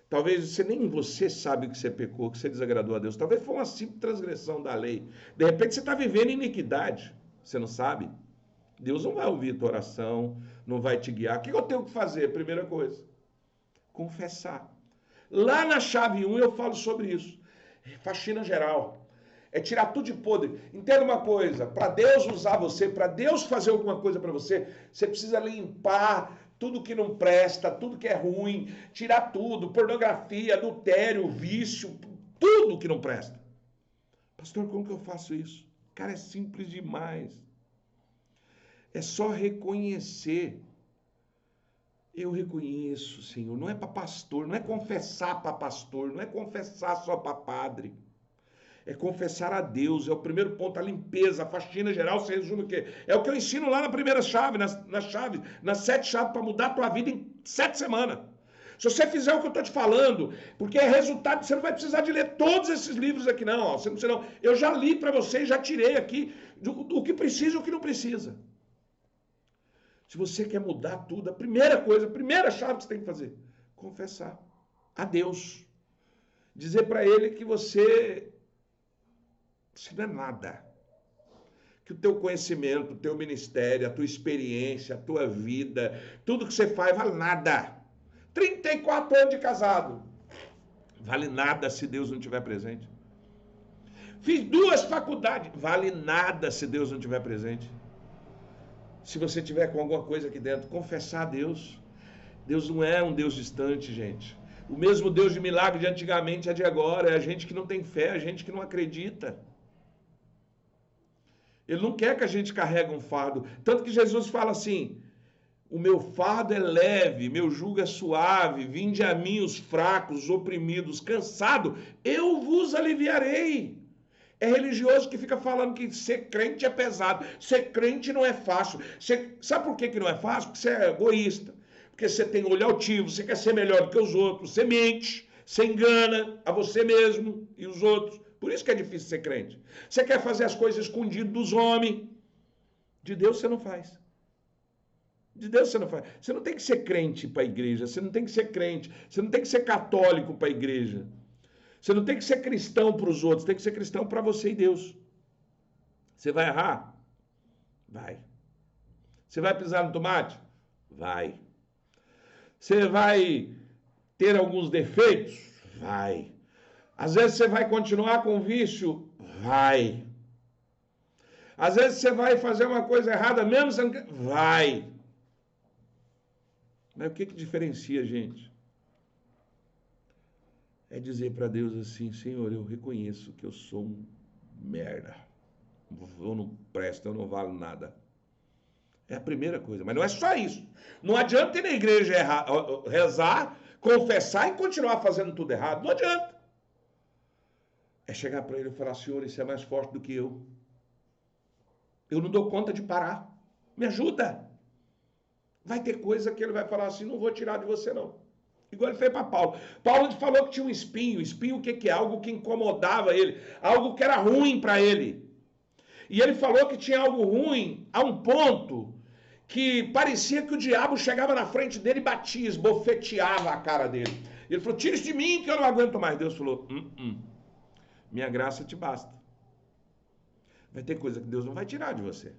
Talvez nem você sabe que você pecou, que você desagradou a Deus. Talvez foi uma simples transgressão da lei. De repente você está vivendo iniquidade. Você não sabe? Deus não vai ouvir a tua oração, não vai te guiar. O que eu tenho que fazer? Primeira coisa, confessar. Lá na chave 1 eu falo sobre isso. Faxina geral. É tirar tudo de podre. Entenda uma coisa, para Deus usar você, para Deus fazer alguma coisa para você, você precisa limpar tudo que não presta, tudo que é ruim, tirar tudo, pornografia, adultério, vício, tudo que não presta. Pastor, como que eu faço isso? Cara, é simples demais. É só reconhecer. Eu reconheço, Senhor. Não é para pastor, não é confessar para pastor, não é confessar só para padre. É confessar a Deus, é o primeiro ponto, a limpeza, a faxina geral, você resume o quê? É o que eu ensino lá na primeira chave, nas 7 chaves para mudar a tua vida em 7 semanas. Se você fizer o que eu estou te falando, porque é resultado, você não vai precisar de ler todos esses livros aqui não, ó, você não precisa não. Eu já li para você, já tirei aqui o que precisa e o que não precisa. Se você quer mudar tudo, a primeira coisa, a primeira chave que você tem que fazer, confessar a Deus. Dizer para Ele que você não é nada. Que o teu conhecimento, o teu ministério, a tua experiência, a tua vida, tudo que você faz vale nada. 34 anos de casado. Vale nada se Deus não estiver presente. Fiz 2 faculdades. Vale nada se Deus não estiver presente. Se você tiver com alguma coisa aqui dentro, confessar a Deus. Deus não é um Deus distante, gente. O mesmo Deus de milagre de antigamente é de agora. É a gente que não tem fé, é a gente que não acredita. Ele não quer que a gente carregue um fardo. Tanto que Jesus fala assim, o meu fardo é leve, meu jugo é suave, vinde a mim os fracos, os oprimidos, cansados, eu vos aliviarei. É religioso que fica falando que ser crente é pesado. Ser crente não é fácil. Sabe por que não é fácil? Porque você é egoísta. Porque você tem olho altivo, você quer ser melhor do que os outros, você mente, você engana a você mesmo e os outros. Por isso que é difícil ser crente. Você quer fazer as coisas escondido dos homens. De Deus você não faz. De Deus você não faz. Você não tem que ser crente para a igreja. Você não tem que ser crente. Você não tem que ser católico para a igreja. Você não tem que ser cristão para os outros. Tem que ser cristão para você e Deus. Você vai errar? Vai. Você vai pisar no tomate? Vai. Você vai ter alguns defeitos? Vai. Às vezes você vai continuar com vício? Vai. Às vezes você vai fazer uma coisa errada mesmo sendo que... Vai. Mas o que diferencia, gente? É dizer para Deus assim, Senhor, eu reconheço que eu sou um merda. Eu não presto, eu não valo nada. É a primeira coisa, mas não é só isso. Não adianta ir na igreja rezar, confessar e continuar fazendo tudo errado. Não adianta. É chegar para ele e falar, Senhor, isso é mais forte do que eu. Eu não dou conta de parar. Me ajuda. Vai ter coisa que ele vai falar assim, não vou tirar de você não. Igual ele fez para Paulo. Paulo falou que tinha um espinho. Espinho o que é? Algo que incomodava ele. Algo que era ruim para ele. E ele falou que tinha algo ruim a um ponto que parecia que o diabo chegava na frente dele e batia, esbofeteava a cara dele. Ele falou, tira isso de mim que eu não aguento mais. Deus falou, minha graça te basta. Vai ter coisa que Deus não vai tirar de você.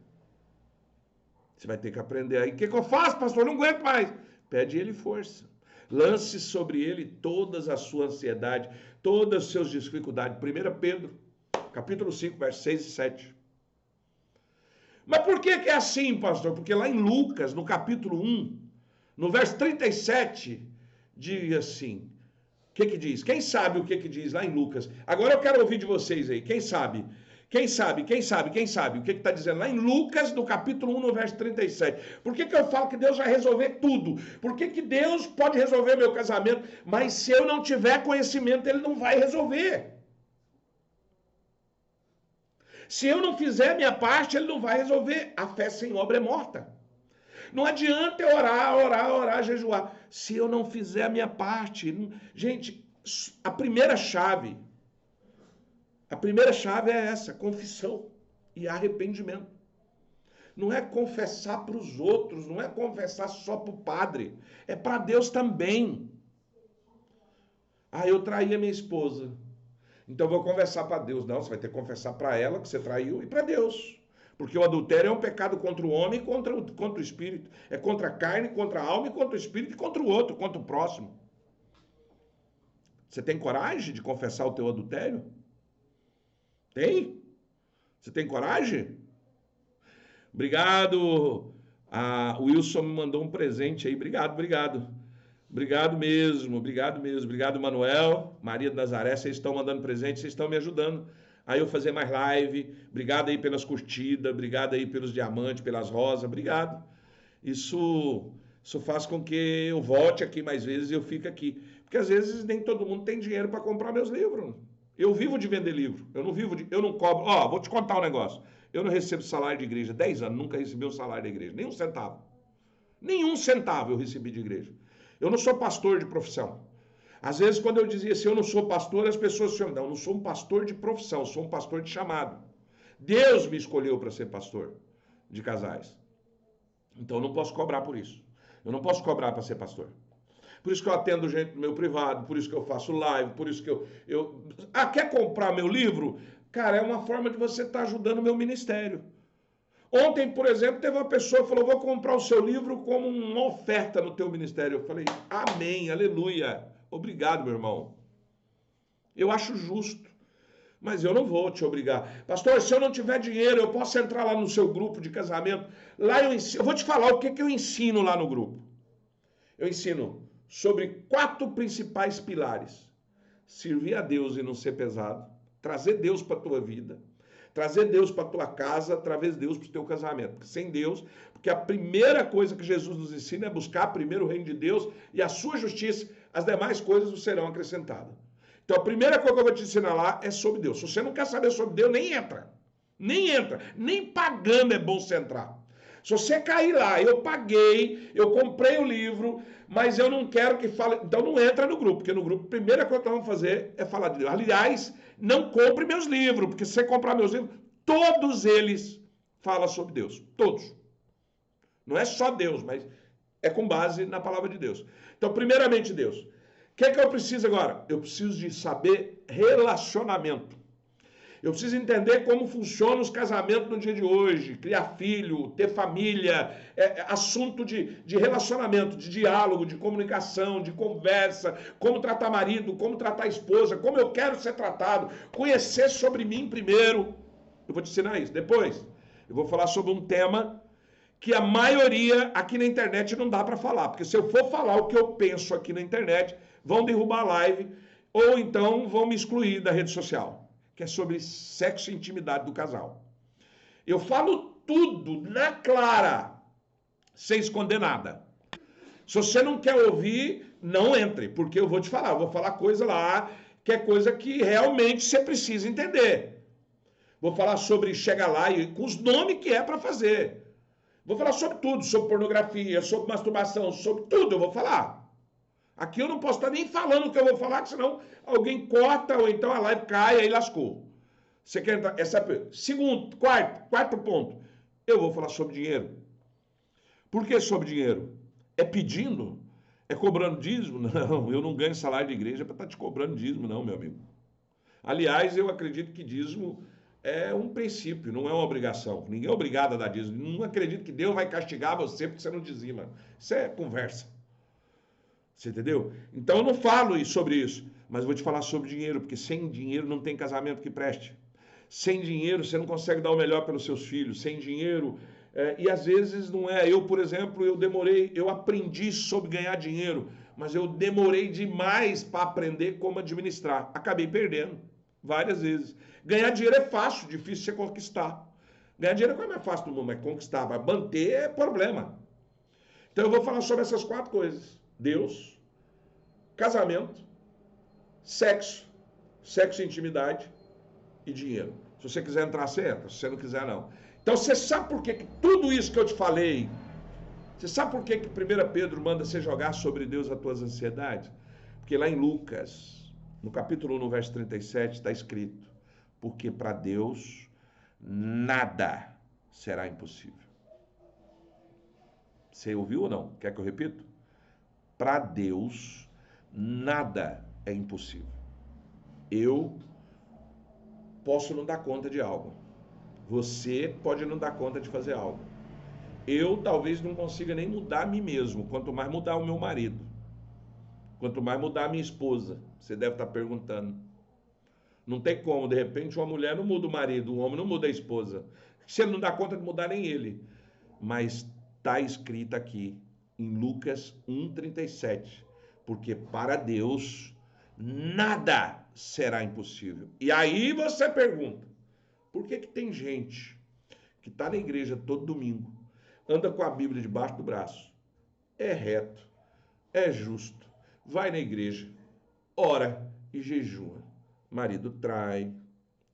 Você vai ter que aprender aí. O que eu faço, pastor? Eu não aguento mais. Pede ele força. Lance sobre ele todas a sua ansiedade, todas as suas dificuldades. 1 Pedro, capítulo 5, versos 6 e 7. Mas por que é assim, pastor? Porque lá em Lucas, no capítulo 1, no verso 37, diz assim. O que diz? Quem sabe o que diz lá em Lucas? Agora eu quero ouvir de vocês aí. Quem sabe? Quem sabe? O que está dizendo lá em Lucas, no capítulo 1, no verso 37? Por que eu falo que Deus vai resolver tudo? Por que Deus pode resolver meu casamento, mas se eu não tiver conhecimento, Ele não vai resolver? Se eu não fizer a minha parte, Ele não vai resolver. A fé sem obra é morta. Não adianta eu orar, jejuar. Se eu não fizer a minha parte... Gente, a primeira chave é essa, confissão e arrependimento. Não é confessar para os outros, não é confessar só para o padre, é para Deus também. Eu traí a minha esposa, então vou confessar para Deus. Não, você vai ter que confessar para ela que você traiu e para Deus. Porque o adultério é um pecado contra o homem e contra o espírito. É contra a carne, contra a alma e contra o espírito e contra o outro, contra o próximo. Você tem coragem de confessar o teu adultério? Tem? Você tem coragem? Obrigado. O Wilson me mandou um presente aí. Obrigado. Obrigado mesmo. Obrigado, Manuel. Maria de Nazaré, vocês estão mandando presente, vocês estão me ajudando aí eu fazer mais live. Obrigado aí pelas curtidas, obrigado aí pelos diamantes, pelas rosas, obrigado. Isso faz com que eu volte aqui mais vezes e eu fique aqui. Porque às vezes nem todo mundo tem dinheiro para comprar meus livros. Eu vivo de vender livro. Eu não cobro. Ó, vou te contar um negócio. Eu não recebo salário de igreja. 10 anos, nunca recebi um salário da igreja. Nem um centavo. Nenhum centavo eu recebi de igreja. Eu não sou pastor de profissão. Às vezes, quando eu dizia assim, eu não sou pastor, as pessoas diziam, não, eu não sou um pastor de profissão, eu sou um pastor de chamado. Deus me escolheu para ser pastor de casais. Então, eu não posso cobrar por isso. Eu não posso cobrar para ser pastor. Por isso que eu atendo gente no meu privado, por isso que eu faço live, por isso que eu... Ah, quer comprar meu livro? Cara, é uma forma de você estar ajudando o meu ministério. Ontem, por exemplo, teve uma pessoa que falou, vou comprar o seu livro como uma oferta no teu ministério. Eu falei, amém, aleluia. Obrigado, meu irmão. Eu acho justo, mas eu não vou te obrigar. Pastor, se eu não tiver dinheiro, eu posso entrar lá no seu grupo de casamento. Lá eu ensino, eu vou te falar o que, que eu ensino lá no grupo. Eu ensino sobre 4 principais pilares. Servir a Deus e não ser pesado. Trazer Deus para a tua vida. Trazer Deus para a tua casa, trazer Deus para o teu casamento. Porque sem Deus, porque a primeira coisa que Jesus nos ensina é buscar primeiro o reino de Deus e a sua justiça, as demais coisas serão acrescentadas. Então a primeira coisa que eu vou te ensinar lá é sobre Deus. Se você não quer saber sobre Deus, nem entra. Nem entra. Nem pagando é bom você entrar. Se você cair lá, eu paguei, eu comprei o livro, mas eu não quero que fale. Então não entra no grupo, porque no grupo a primeira coisa que nós vamos fazer é falar de Deus. Aliás, não compre meus livros, porque se você comprar meus livros, todos eles falam sobre Deus. Todos. Não é só Deus, mas é com base na palavra de Deus. Então, primeiramente, Deus. O que é que eu preciso agora? Eu preciso de saber relacionamento. Eu preciso entender como funcionam os casamentos no dia de hoje, criar filho, ter família, assunto de relacionamento, de diálogo, de comunicação, de conversa, como tratar marido, como tratar esposa, como eu quero ser tratado, conhecer sobre mim primeiro. Eu vou te ensinar isso. Depois, eu vou falar sobre um tema que a maioria aqui na internet não dá para falar, porque se eu for falar o que eu penso aqui na internet, vão derrubar a live ou então vão me excluir da rede social, que é sobre sexo e intimidade do casal. Eu falo tudo na clara, sem esconder nada. Se você não quer ouvir, não entre, porque eu vou te falar, eu vou falar coisa lá, que é coisa que realmente você precisa entender. Vou falar sobre chega lá e com os nomes que é para fazer. Vou falar sobre tudo, sobre pornografia, sobre masturbação, sobre tudo eu vou falar. Aqui eu não posso estar nem falando o que eu vou falar, senão alguém corta ou então a live cai e aí lascou. Você quer entrar? Segundo, quarto ponto. Eu vou falar sobre dinheiro. Por que sobre dinheiro? É pedindo? É cobrando dízimo? Não, eu não ganho salário de igreja para estar te cobrando dízimo, não, meu amigo. Aliás, eu acredito que dízimo é um princípio, não é uma obrigação. Ninguém é obrigado a dar dízimo. Não acredito que Deus vai castigar você porque você não dizima. Isso é conversa. Você entendeu? Então eu não falo sobre isso, mas vou te falar sobre dinheiro, porque sem dinheiro não tem casamento que preste. Sem dinheiro você não consegue dar o melhor pelos seus filhos. Sem dinheiro, e às vezes não é. Eu, por exemplo, eu aprendi sobre ganhar dinheiro, mas eu demorei demais para aprender como administrar. Acabei perdendo várias vezes. Ganhar dinheiro é fácil, difícil você conquistar. Ganhar dinheiro é a coisa mais fácil do mundo, mas conquistar, mas manter é problema. Então eu vou falar sobre essas 4 coisas. Deus, casamento, sexo e intimidade e dinheiro. Se você quiser entrar, você entra. Se você não quiser, não. Então você sabe por que tudo isso que eu te falei, você sabe por que 1 Pedro manda você jogar sobre Deus as tuas ansiedades? Porque lá em Lucas, no capítulo 1, no verso 37, está escrito, porque para Deus nada será impossível. Você ouviu ou não? Quer que eu repita? Para Deus nada é impossível. Eu posso não dar conta de algo. Você pode não dar conta de fazer algo. Eu talvez não consiga nem mudar a mim mesmo, quanto mais mudar o meu marido. Quanto mais mudar a minha esposa. Você deve estar perguntando. Não tem como, de repente uma mulher não muda o marido, um homem não muda a esposa. Se ele não dá conta de mudar nem ele. Mas está escrito aqui em Lucas 1,37. Porque para Deus nada será impossível. E aí você pergunta, por que tem gente que está na igreja todo domingo, anda com a Bíblia debaixo do braço, é reto, é justo, vai na igreja, ora e jejua, marido trai,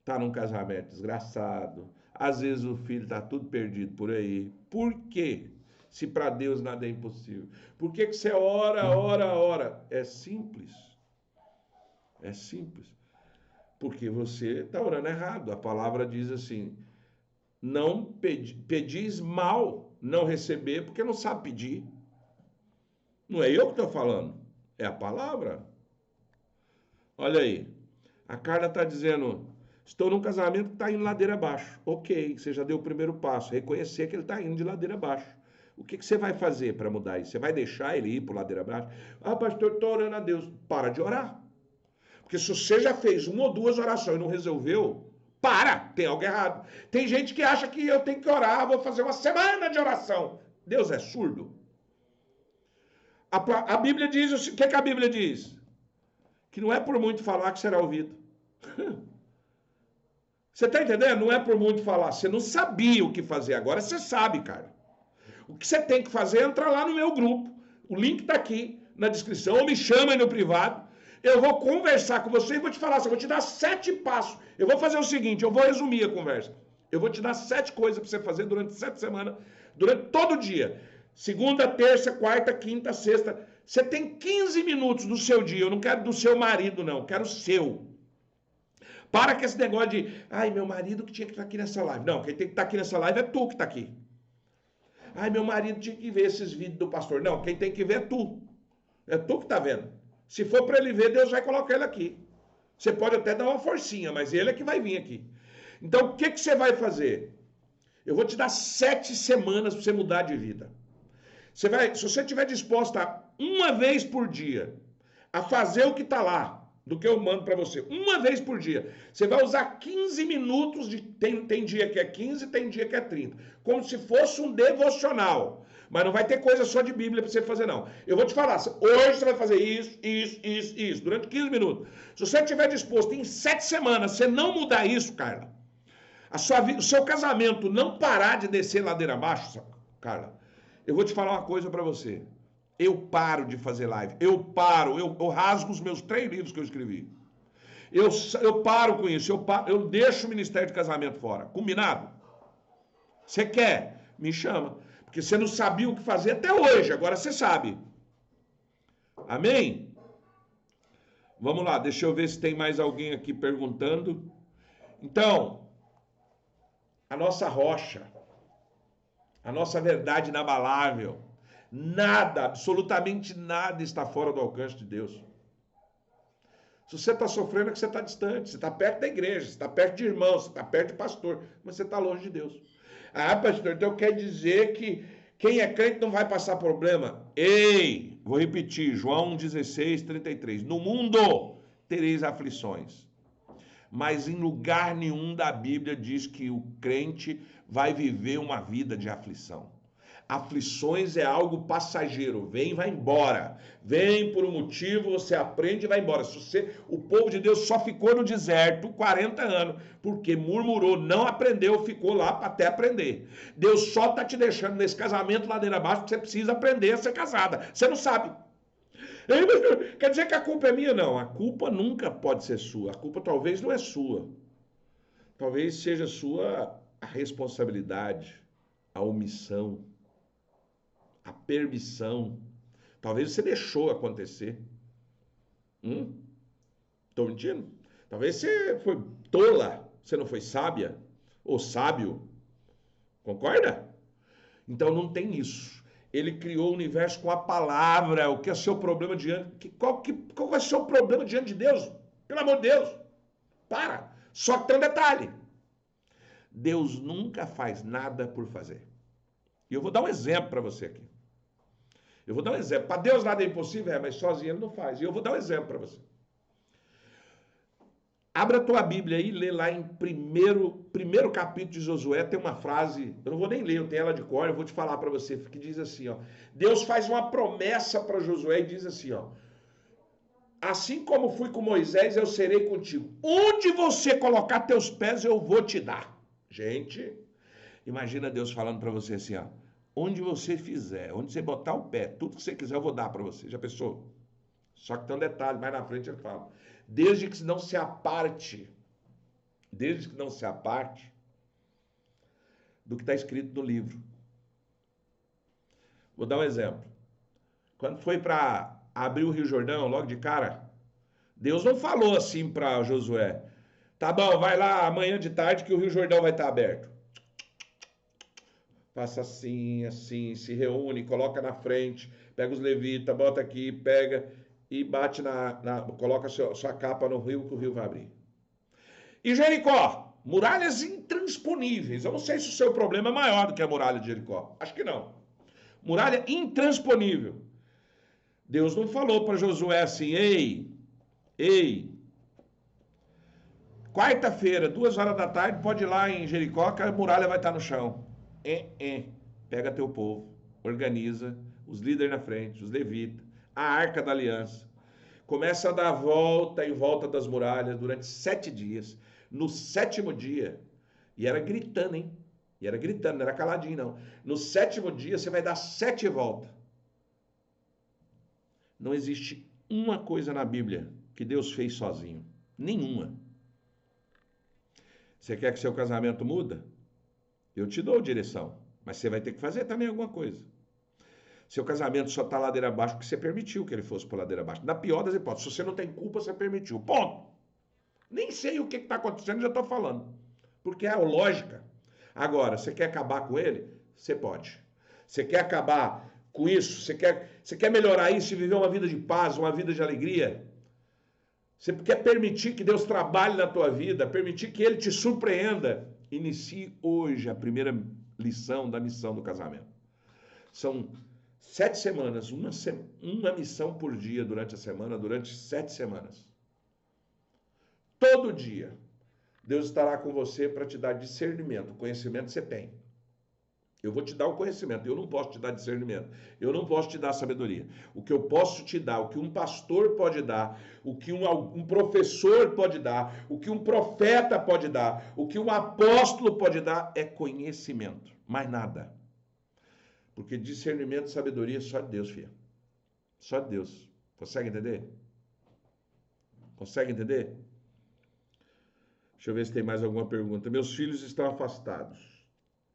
tá num casamento desgraçado, às vezes o filho tá tudo perdido por aí. Por quê? Se para Deus nada é impossível. Por que que você ora, ora, ora? É simples. É simples. Porque você está orando errado. A palavra diz assim: não pedis mal, não receber, porque não sabe pedir. Não é eu que estou falando, é a palavra. Olha aí, a Carla está dizendo: estou num casamento que está indo ladeira abaixo. Ok, você já deu o primeiro passo, reconhecer que ele está indo de ladeira abaixo. O que você vai fazer para mudar isso? Você vai deixar ele ir para ladeira abaixo? Ah, pastor, estou orando a Deus. Para de orar. Porque se você já fez uma ou duas orações e não resolveu, para, tem algo errado. Tem gente que acha que eu tenho que orar, vou fazer uma semana de oração. Deus é surdo. A Bíblia diz, o que a Bíblia diz? Que não é por muito falar que será ouvido. Você está entendendo? Não é por muito falar. Você não sabia o que fazer, agora você sabe, cara. O que você tem que fazer é entrar lá no meu grupo. O link está aqui na descrição, ou me chama aí no privado. Eu vou conversar com você e vou te falar, eu vou te dar 7 passos. Eu vou fazer o seguinte, eu vou resumir a conversa. Eu vou te dar 7 coisas para você fazer durante 7 semanas, durante todo o dia. Segunda, terça, quarta, quinta, sexta. Você tem 15 minutos do seu dia. Eu não quero do seu marido, não. Eu quero o seu. Para com esse negócio de, ai, meu marido que tinha que estar aqui nessa live. Não, quem tem que estar aqui nessa live é tu que está aqui. Ai, meu marido tinha que ver esses vídeos do pastor. Não, quem tem que ver é tu. É tu que está vendo. Se for para ele ver, Deus vai colocar ele aqui. Você pode até dar uma forcinha, mas ele é que vai vir aqui. Então, o que você vai fazer? Eu vou te dar 7 semanas para você mudar de vida. Se você estiver disposta uma vez por dia a fazer o que está lá, do que eu mando para você, uma vez por dia, você vai usar 15 minutos, tem dia que é 15, tem dia que é 30, como se fosse um devocional. Mas não vai ter coisa só de Bíblia para você fazer, não. Eu vou te falar, hoje você vai fazer isso, durante 15 minutos. Se você estiver disposto em 7 semanas, você não mudar isso, Carla, o seu casamento não parar de descer ladeira abaixo, Carla, eu vou te falar uma coisa para você. Eu paro de fazer live. Eu rasgo os meus 3 livros que eu escrevi. Eu paro com isso. Eu deixo o Ministério de Casamento fora. Combinado? Você quer? Me chama. Porque você não sabia o que fazer até hoje. Agora você sabe. Amém? Vamos lá. Deixa eu ver se tem mais alguém aqui perguntando. Então, a nossa rocha, a nossa verdade inabalável, nada, absolutamente nada está fora do alcance de Deus. Se você está sofrendo é que você está distante, você está perto da igreja, você está perto de irmãos, você está perto de pastor, mas você está longe de Deus. Ah, pastor, então quer dizer que quem é crente não vai passar problema? Ei, vou repetir, João 16, 33. No mundo tereis aflições, mas em lugar nenhum da Bíblia diz que o crente vai viver uma vida de aflição. Aflições é algo passageiro, vem e vai embora. Vem por um motivo, você aprende e vai embora. O povo de Deus só ficou no deserto 40 anos, porque murmurou, não aprendeu, ficou lá até aprender. Deus só está te deixando nesse casamento ladeira abaixo, porque você precisa aprender a ser casada. Você não sabe. Quer dizer que a culpa é minha? Não, a culpa nunca pode ser sua. A culpa talvez não é sua. Talvez seja sua a responsabilidade, a omissão, a permissão. Talvez você deixou acontecer. Estou mentindo? Talvez você foi tola, você não foi sábia ou sábio. Concorda? Então não tem isso. Ele criou o universo com a palavra. O que é o seu problema diante? Qual vai ser o problema diante de Deus? Pelo amor de Deus. Para. Só que tem um detalhe. Deus nunca faz nada por fazer. E eu vou dar um exemplo para você aqui. Eu vou dar um exemplo. Para Deus nada é impossível, mas sozinho ele não faz. E eu vou dar um exemplo para você. Abra a tua Bíblia aí e lê lá em primeiro capítulo de Josué, tem uma frase, eu não vou nem ler, eu tenho ela de cor, eu vou te falar para você, que diz assim, ó. Deus faz uma promessa para Josué e diz assim, ó. Assim como fui com Moisés, eu serei contigo. Onde você colocar teus pés, eu vou te dar. Gente, imagina Deus falando para você assim, ó. Onde você fizer, onde você botar o pé, tudo que você quiser, eu vou dar para você. Já pensou? Só que tem um detalhe, mais na frente ele fala. Desde que não se aparte, desde que não se aparte do que está escrito no livro. Vou dar um exemplo. Quando foi para abrir o Rio Jordão, logo de cara, Deus não falou assim para Josué: tá bom, vai lá amanhã de tarde que o Rio Jordão vai estar aberto. Faça assim, assim, se reúne, coloca na frente, pega os levitas, bota aqui, pega e bate coloca sua capa no rio que o rio vai abrir. E Jericó, muralhas intransponíveis. Eu não sei se o seu problema é maior do que a muralha de Jericó. Acho que não. Muralha intransponível. Deus não falou para Josué assim: ei, quarta-feira, 2 horas da tarde, pode ir lá em Jericó que a muralha vai estar no chão. Pega teu povo, organiza, os líderes na frente, os levitas, a arca da aliança. Começa a dar volta em volta das muralhas durante 7 dias. No 7º dia, e era gritando, hein? E era gritando, não era caladinho, não. No 7º dia, você vai dar 7 voltas. Não existe uma coisa na Bíblia que Deus fez sozinho. Nenhuma. Você quer que seu casamento muda? Eu te dou direção, mas você vai ter que fazer também alguma coisa. Seu casamento só está ladeira abaixo porque você permitiu que ele fosse para ladeira abaixo. Na pior das hipóteses, se você não tem culpa, você permitiu. Ponto. Nem sei o que está acontecendo, já estou falando. Porque é a lógica. Agora, você quer acabar com ele? Você pode. Você quer acabar com isso? Você quer melhorar isso e viver uma vida de paz, uma vida de alegria? Você quer permitir que Deus trabalhe na tua vida, permitir que Ele te surpreenda? Inicie hoje a primeira lição da missão do casamento. São 7 semanas, uma missão por dia durante a semana, durante 7 semanas. Todo dia, Deus estará com você para te dar discernimento. O conhecimento você tem. Eu vou te dar o conhecimento, eu não posso te dar discernimento, eu não posso te dar sabedoria. O que eu posso te dar, o que um pastor pode dar, o que um professor pode dar, o que um profeta pode dar, o que um apóstolo pode dar é conhecimento, mais nada. Porque discernimento e sabedoria é só de Deus, filha. Só de Deus. Consegue entender? Consegue entender? Deixa eu ver se tem mais alguma pergunta. Meus filhos estão afastados.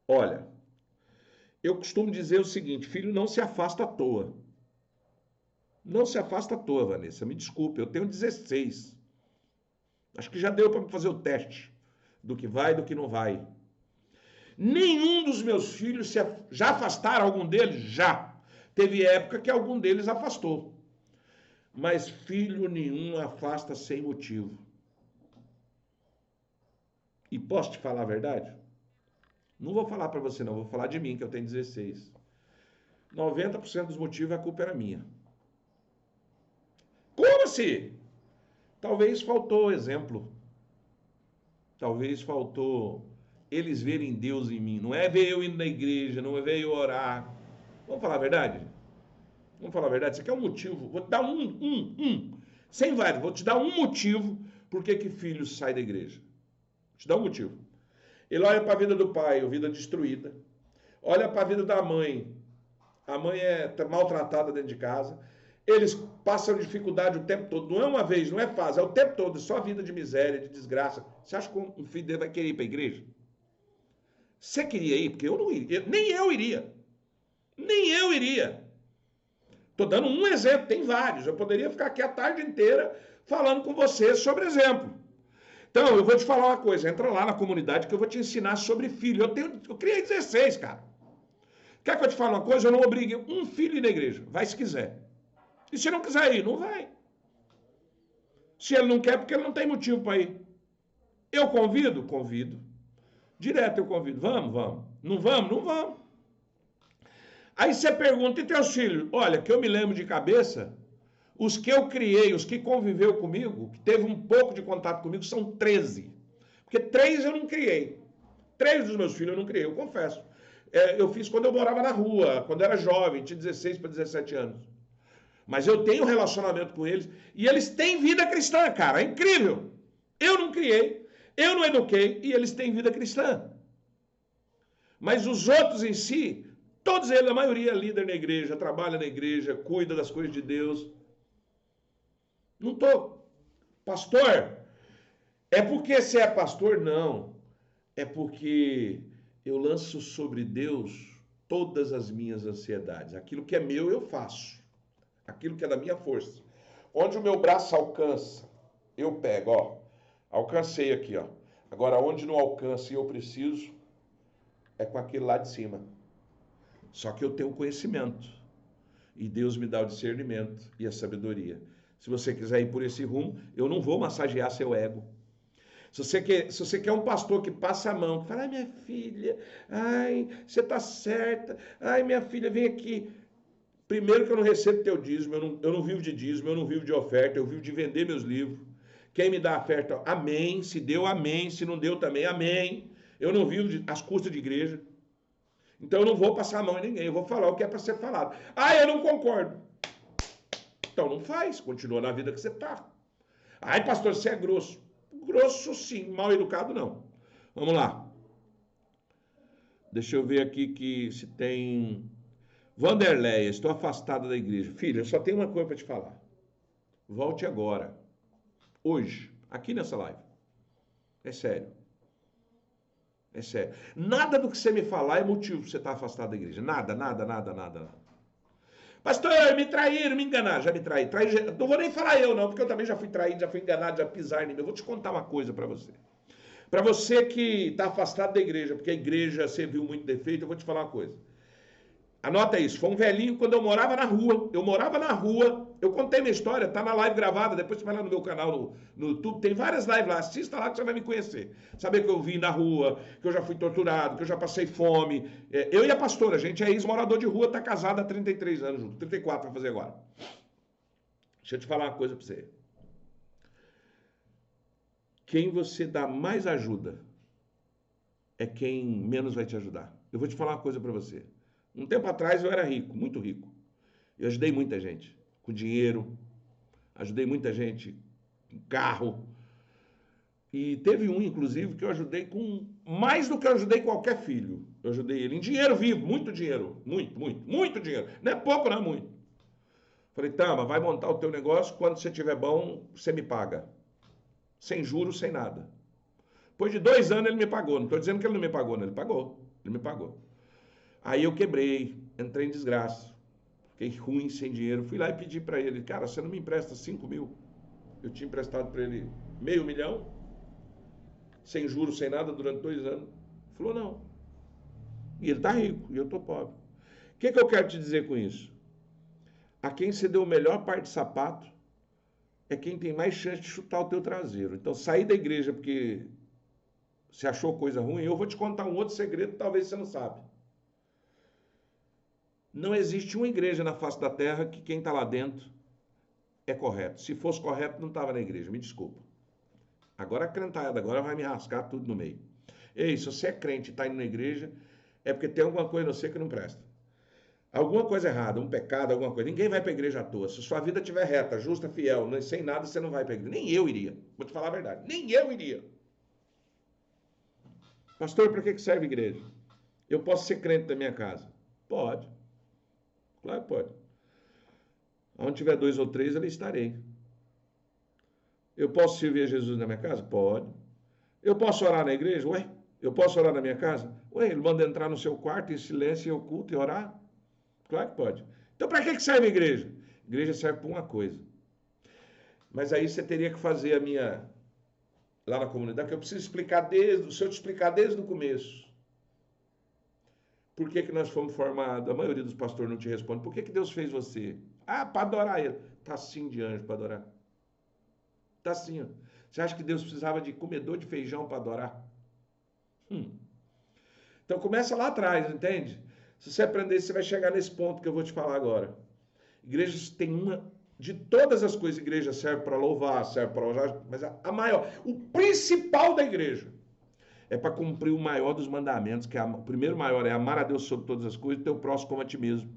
Olha, eu costumo dizer o seguinte: filho não se afasta à toa. Não se afasta à toa, Vanessa. Me desculpe, eu tenho 16. Acho que já deu para fazer o teste do que vai e do que não vai. Nenhum dos meus filhos já afastaram algum deles? Já. Teve época que algum deles afastou. Mas filho nenhum afasta sem motivo. E posso te falar a verdade? Não vou falar para você não, vou falar de mim, que eu tenho 16. 90% dos motivos a culpa era minha. Como assim? Talvez faltou exemplo. Talvez faltou eles verem Deus em mim. Não é ver eu indo na igreja, não é ver eu orar. Vamos falar a verdade? Vamos falar a verdade? Você quer um motivo? Vou te dar sem vários, vou te dar um motivo por que filho sai da igreja. Vou te dar um motivo. Ele olha para a vida do pai, a vida destruída. Olha para a vida da mãe. A mãe é maltratada dentro de casa. Eles passam dificuldade o tempo todo. Não é uma vez, não é fase, é o tempo todo. Só vida de miséria, de desgraça. Você acha que um filho dele vai querer ir para a igreja? Você queria ir? Porque eu não iria. Nem eu iria. Nem eu iria. Estou dando um exemplo, tem vários. Eu poderia ficar aqui a tarde inteira falando com você sobre exemplo. Então, eu vou te falar uma coisa. Entra lá na comunidade que eu vou te ensinar sobre filho. Eu criei 16, cara. Quer que eu te fale uma coisa? Eu não obrigue um filho a ir na igreja. Vai se quiser. E se não quiser ir, não vai. Se ele não quer, porque ele não tem motivo para ir. Eu convido? Convido. Direto eu convido. Vamos, vamos. Não vamos? Não vamos. Aí você pergunta, e teus filhos? Olha, que eu me lembro de cabeça, os que eu criei, os que conviveu comigo, que teve um pouco de contato comigo, são 13. Porque 3 eu não criei. 3 dos meus filhos eu não criei, eu confesso. Eu fiz quando eu morava na rua, quando eu era jovem, tinha 16 para 17 anos. Mas eu tenho relacionamento com eles e eles têm vida cristã, cara. É incrível. Eu não criei, eu não eduquei e eles têm vida cristã. Mas os outros em si, todos eles, a maioria é líder na igreja, trabalha na igreja, cuida das coisas de Deus. Não tô. Pastor, é porque você é pastor? Não. É porque eu lanço sobre Deus todas as minhas ansiedades. Aquilo que é meu, eu faço. Aquilo que é da minha força. Onde o meu braço alcança, eu pego, ó. Alcancei aqui, ó. Agora, onde não alcança e eu preciso, é com aquele lá de cima. Só que eu tenho conhecimento. E Deus me dá o discernimento e a sabedoria. Se você quiser ir por esse rumo, eu não vou massagear seu ego. Se você quer um pastor que passa a mão, que fala, ai minha filha, ai, você está certa, ai minha filha, vem aqui. Primeiro que eu não recebo teu dízimo, eu não vivo de dízimo, eu não vivo de oferta, eu vivo de vender meus livros. Quem me dá a oferta, amém. Se deu, amém. Se não deu também, amém. Eu não vivo às custas de igreja. Então eu não vou passar a mão em ninguém, eu vou falar o que é para ser falado. Ah, eu não concordo. Então não faz, continua na vida que você está. Ai, pastor, você é grosso. Grosso sim, mal educado não. Vamos lá. Deixa eu ver aqui que se tem... Vanderleia, estou afastada da igreja. Filha, eu só tenho uma coisa para te falar. Volte agora. Hoje, aqui nessa live. É sério. É sério. Nada do que você me falar é motivo para você estar afastado da igreja. Nada, nada, nada, nada, nada. Pastor, me traíram, me enganaram. Já me traí. Não vou nem falar eu não, porque eu também já fui traído, já fui enganado, já pisaram em mim. Eu vou te contar uma coisa para você. Para você que está afastado da igreja, porque a igreja você viu muito defeito, eu vou te falar uma coisa. Anota isso, foi um velhinho quando eu morava na rua. Eu contei minha história, tá na live gravada, depois você vai lá no meu canal no YouTube, tem várias lives lá, assista lá que você vai me conhecer. Saber que eu vim na rua, que eu já fui torturado, que eu já passei fome. Eu e a pastora, a gente é ex-morador de rua, tá casado há 33 anos junto, 34 vai fazer agora. Deixa eu te falar uma coisa pra você. Quem você dá mais ajuda é quem menos vai te ajudar. Eu vou te falar uma coisa pra você. Um tempo atrás eu era rico, muito rico. Eu ajudei muita gente com dinheiro, ajudei muita gente com carro. E teve um, inclusive, que eu ajudei com mais do que eu ajudei qualquer filho. Eu ajudei ele em dinheiro vivo, muito dinheiro. Muito dinheiro. Não é pouco, não é muito. Falei, Tama, vai montar o teu negócio, quando você tiver bom, você me paga. Sem juros, sem nada. Depois de 2 anos ele me pagou. Não estou dizendo que ele não me pagou, não. Ele pagou. Ele me pagou. Aí eu quebrei, entrei em desgraça, fiquei ruim, sem dinheiro. Fui lá e pedi para ele, cara, você não me empresta 5 mil? Eu tinha emprestado para ele $500 mil, sem juros, sem nada, durante 2 anos. Ele falou, não. E ele tá rico, e eu tô pobre. O que eu quero te dizer com isso? A quem você deu o melhor par de sapato é quem tem mais chance de chutar o teu traseiro. Então, sair da igreja porque você achou coisa ruim, eu vou te contar um outro segredo que talvez você não sabe. Não existe uma igreja na face da terra que quem está lá dentro é correto. Se fosse correto, não estava na igreja, me desculpa. Agora a crentada, agora vai me rascar tudo no meio. Ei, se você é crente e está indo na igreja, é porque tem alguma coisa em você que não presta. Alguma coisa errada, um pecado, alguma coisa. Ninguém vai para a igreja à toa. Se sua vida estiver reta, justa, fiel, sem nada, você não vai para a igreja. Nem eu iria. Vou te falar a verdade. Nem eu iria. Pastor, para que serve a igreja? Eu posso ser crente da minha casa? Pode. Claro que pode. Onde tiver 2 ou 3, ali estarei. Eu posso servir a Jesus na minha casa? Pode. Eu posso orar na igreja? Ué, eu posso orar na minha casa? Ué, ele manda entrar no seu quarto em silêncio e oculto e orar? Claro que pode. Então, para que serve a igreja? A igreja serve para uma coisa. Mas aí você teria que fazer a minha... Lá na comunidade, que eu preciso explicar se eu te explicar desde o começo. Por que nós fomos formados? A maioria dos pastores não te responde. Por que Deus fez você? Ah, para adorar ele. Tá sim de anjo para adorar. Tá assim, ó. Você acha que Deus precisava de comedor de feijão para adorar? Então começa lá atrás, entende? Se você aprender, você vai chegar nesse ponto que eu vou te falar agora. Igrejas tem uma... De todas as coisas, a igreja serve para louvar, serve para orar, mas a maior, o principal da igreja é para cumprir o maior dos mandamentos, que o primeiro maior é amar a Deus sobre todas as coisas e teu próximo como a ti mesmo.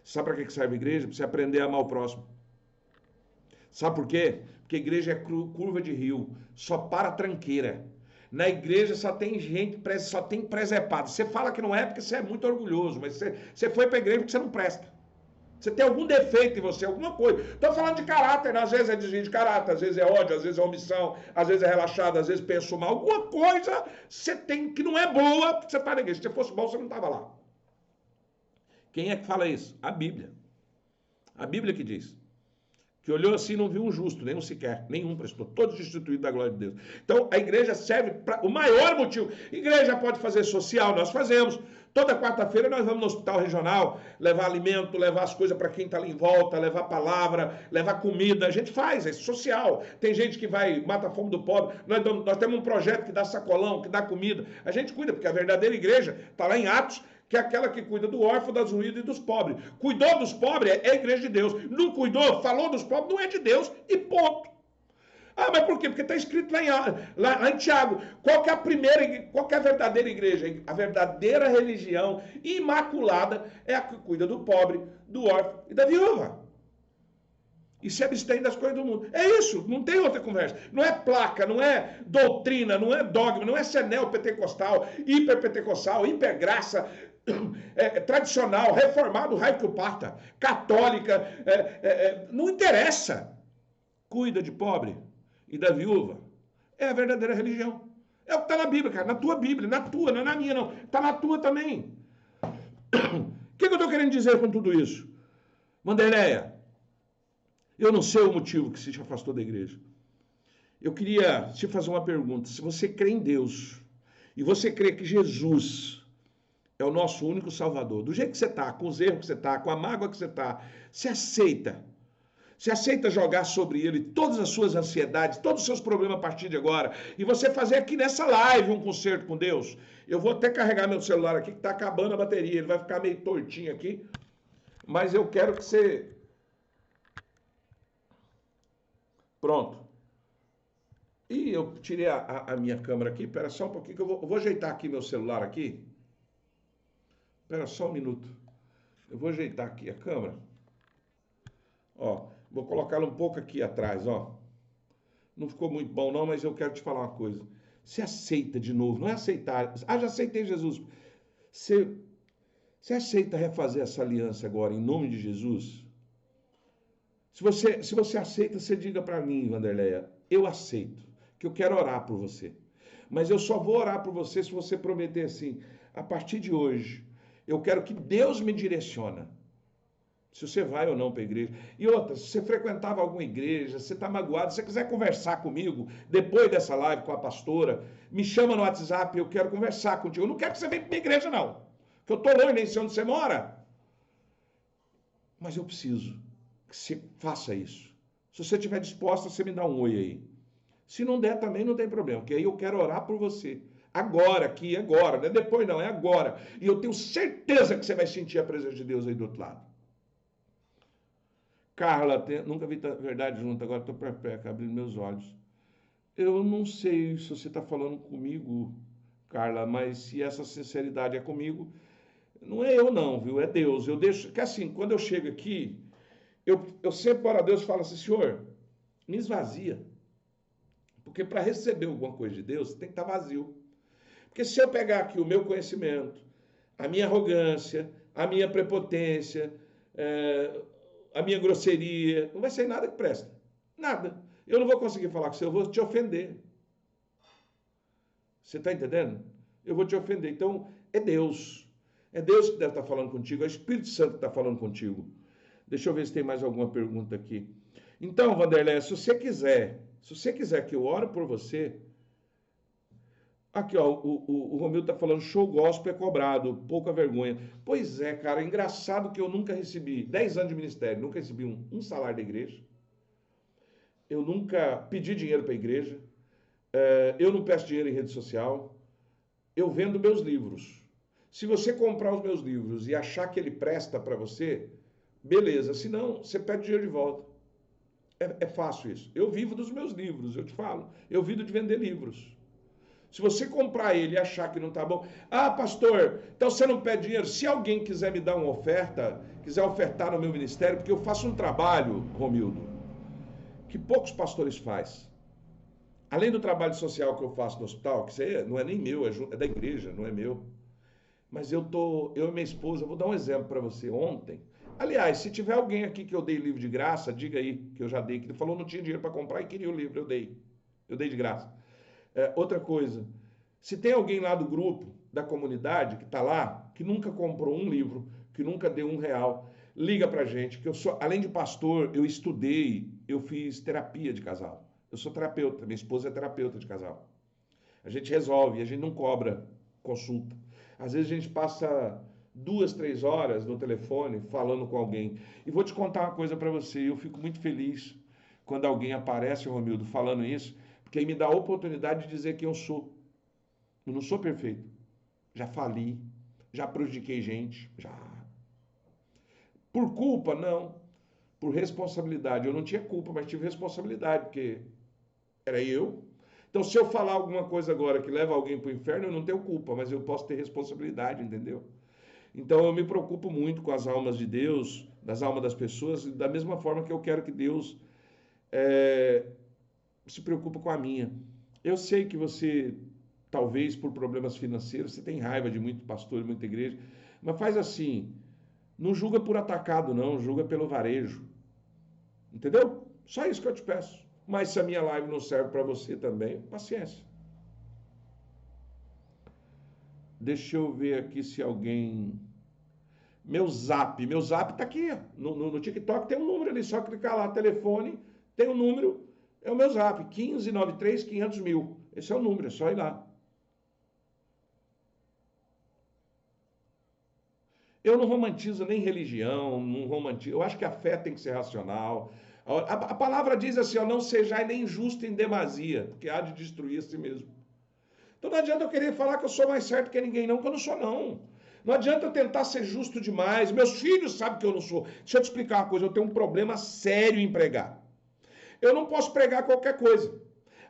Sabe para que serve a igreja? Para você aprender a amar o próximo. Sabe por quê? Porque a igreja é curva de rio, só para tranqueira. Na igreja só tem gente, só tem presepado. Você fala que não é porque você é muito orgulhoso, mas você foi para a igreja porque você não presta. Você tem algum defeito em você, alguma coisa. Estou falando de caráter, né? Às vezes é desvio de caráter, às vezes é ódio, às vezes é omissão, às vezes é relaxado, às vezes penso mal. Alguma coisa você tem que não é boa, porque você está na igreja. Se fosse bom, você não estava lá. Quem é que fala isso? A Bíblia. A Bíblia que diz. Que olhou assim e não viu um justo, nenhum sequer, nenhum prestou, todos destituídos da glória de Deus. Então, a igreja serve para o maior motivo. Igreja pode fazer social, nós fazemos. Toda quarta-feira nós vamos no hospital regional, levar alimento, levar as coisas para quem está ali em volta, levar palavra, levar comida. A gente faz, é social. Tem gente que vai, mata a fome do pobre. Nós temos um projeto que dá sacolão, que dá comida. A gente cuida, porque a verdadeira igreja está lá em Atos, que é aquela que cuida do órfão, das ruínas e dos pobres. Cuidou dos pobres é a igreja de Deus. Não cuidou, falou dos pobres, não é de Deus e ponto. Ah, mas por quê? Porque está escrito lá em Tiago. Qual que é a verdadeira igreja? A verdadeira religião imaculada é a que cuida do pobre, do órfão e da viúva. E se abstém das coisas do mundo. É isso, não tem outra conversa. Não é placa, não é doutrina, não é dogma, não é ser neopentecostal, hiperpentecostal, hipergraça, tradicional, reformado, raio que o parta, católica, não interessa. Cuida de pobre e da viúva. É a verdadeira religião. É o que está na Bíblia, cara. Na tua Bíblia, na tua, não é na minha, não. Está na tua também. O que eu estou querendo dizer com tudo isso? Wanderleia, eu não sei o motivo que você te afastou da igreja. Eu queria te fazer uma pergunta. Se você crê em Deus e você crê que Jesus é o nosso único Salvador, do jeito que você está, com os erros que você está, com a mágoa que você está, você aceita? Você aceita jogar sobre ele todas as suas ansiedades, todos os seus problemas a partir de agora, e você fazer aqui nessa live um concerto com Deus? Eu vou até carregar meu celular aqui, que está acabando a bateria, ele vai ficar meio tortinho aqui, mas eu quero que você... Pronto. E eu tirei a minha câmera aqui, espera só um pouquinho, que eu vou ajeitar aqui meu celular aqui. Espera só um minuto. Eu vou ajeitar aqui a câmera. Ó, vou colocá-la um pouco aqui atrás, ó. Não ficou muito bom não, mas eu quero te falar uma coisa. Você aceita de novo, não é aceitar. Ah, já aceitei Jesus. Você aceita refazer essa aliança agora, em nome de Jesus? Se você aceita, você diga para mim, Wanderleia, eu aceito, que eu quero orar por você. Mas eu só vou orar por você se você prometer assim, a partir de hoje, eu quero que Deus me direcione. Se você vai ou não para a igreja. E outra, se você frequentava alguma igreja, você está magoado, se você quiser conversar comigo, depois dessa live com a pastora, me chama no WhatsApp, eu quero conversar contigo. Eu não quero que você venha para a minha igreja, não. Porque eu estou longe, nem sei onde você mora. Mas eu preciso que você faça isso. Se você estiver disposta, você me dá um oi aí. Se não der também, não tem problema, porque aí eu quero orar por você. Agora, aqui, agora. Não é depois não, é agora. E eu tenho certeza que você vai sentir a presença de Deus aí do outro lado. Carla, nunca vi verdade junto, agora estou perplexa, abrindo meus olhos. Eu não sei se você está falando comigo, Carla, mas se essa sinceridade é comigo, não é eu não, viu? É Deus. Eu deixo, que assim, quando eu chego aqui, eu sempre oro a Deus e falo assim, Senhor, me esvazia. Porque para receber alguma coisa de Deus, tem que estar vazio. Porque se eu pegar aqui o meu conhecimento, a minha arrogância, a minha prepotência, a minha grosseria, não vai sair nada que presta. Nada. Eu não vou conseguir falar com você, eu vou te ofender. Você está entendendo? Eu vou te ofender. Então, é Deus. É Deus que deve estar falando contigo, é o Espírito Santo que está falando contigo. Deixa eu ver se tem mais alguma pergunta aqui. Então, Wanderleia, se você quiser que eu ore por você... Aqui, ó, o Romildo está falando, show gospel é cobrado, pouca vergonha. Pois é, cara, engraçado que eu nunca recebi, 10 anos de ministério, nunca recebi um salário da igreja. Eu nunca pedi dinheiro para a igreja. Eu não peço dinheiro em rede social. Eu vendo meus livros. Se você comprar os meus livros e achar que ele presta para você, beleza. Se não, você pede dinheiro de volta. É fácil isso. Eu vivo dos meus livros, eu te falo. Eu vivo de vender livros. Se você comprar ele e achar que não está bom... Ah, pastor, então você não pede dinheiro. Se alguém quiser me dar uma oferta, quiser ofertar no meu ministério, porque eu faço um trabalho, Romildo, que poucos pastores fazem. Além do trabalho social que eu faço no hospital, que não é nem meu, é da igreja, não é meu. Mas eu e minha esposa, vou dar um exemplo para você. Ontem, Aliás, se tiver alguém aqui que eu dei livro de graça, diga aí que eu já dei, que ele falou que não tinha dinheiro para comprar e queria o livro, eu dei. Eu dei de graça. Outra coisa, se tem alguém lá do grupo, da comunidade, que está lá, que nunca comprou um livro, que nunca deu R$ 1, liga pra gente, que eu sou, além de pastor, eu estudei, eu fiz terapia de casal. Eu sou terapeuta, minha esposa é terapeuta de casal. A gente resolve, a gente não cobra consulta. Às vezes a gente passa 2, 3 horas no telefone falando com alguém. E vou te contar uma coisa para você, eu fico muito feliz quando alguém aparece, Romildo, falando isso, porque aí me dá a oportunidade de dizer quem eu sou. Eu não sou perfeito. Já fali, já prejudiquei gente, já. Por culpa, não. Por responsabilidade. Eu não tinha culpa, mas tive responsabilidade, porque era eu. Então, se eu falar alguma coisa agora que leva alguém para o inferno, eu não tenho culpa, mas eu posso ter responsabilidade, entendeu? Então, eu me preocupo muito com as almas de Deus, das almas das pessoas, da mesma forma que eu quero que Deus se preocupe com a minha. Eu sei que você, talvez por problemas financeiros, você tem raiva de muito pastor, muita igreja, mas faz assim, não julga por atacado, não, julga pelo varejo. Entendeu? Só isso que eu te peço. Mas se a minha live não serve para você também, paciência. Deixa eu ver aqui se alguém... Meu zap tá aqui. No TikTok tem um número ali, só clicar lá, telefone, tem um número, é o meu zap, 1593-500.000. Esse é o número, é só ir lá. Eu não romantizo nem religião, não romantizo. Eu acho que a fé tem que ser racional. A palavra diz assim, ó, não sejais nem justo em demasia, porque há de destruir a si mesmo. Então não adianta eu querer falar que eu sou mais certo que ninguém, não, que eu não sou, não. Não adianta eu tentar ser justo demais. Meus filhos sabem que eu não sou. Deixa eu te explicar uma coisa, eu tenho um problema sério em pregar. Eu não posso pregar qualquer coisa.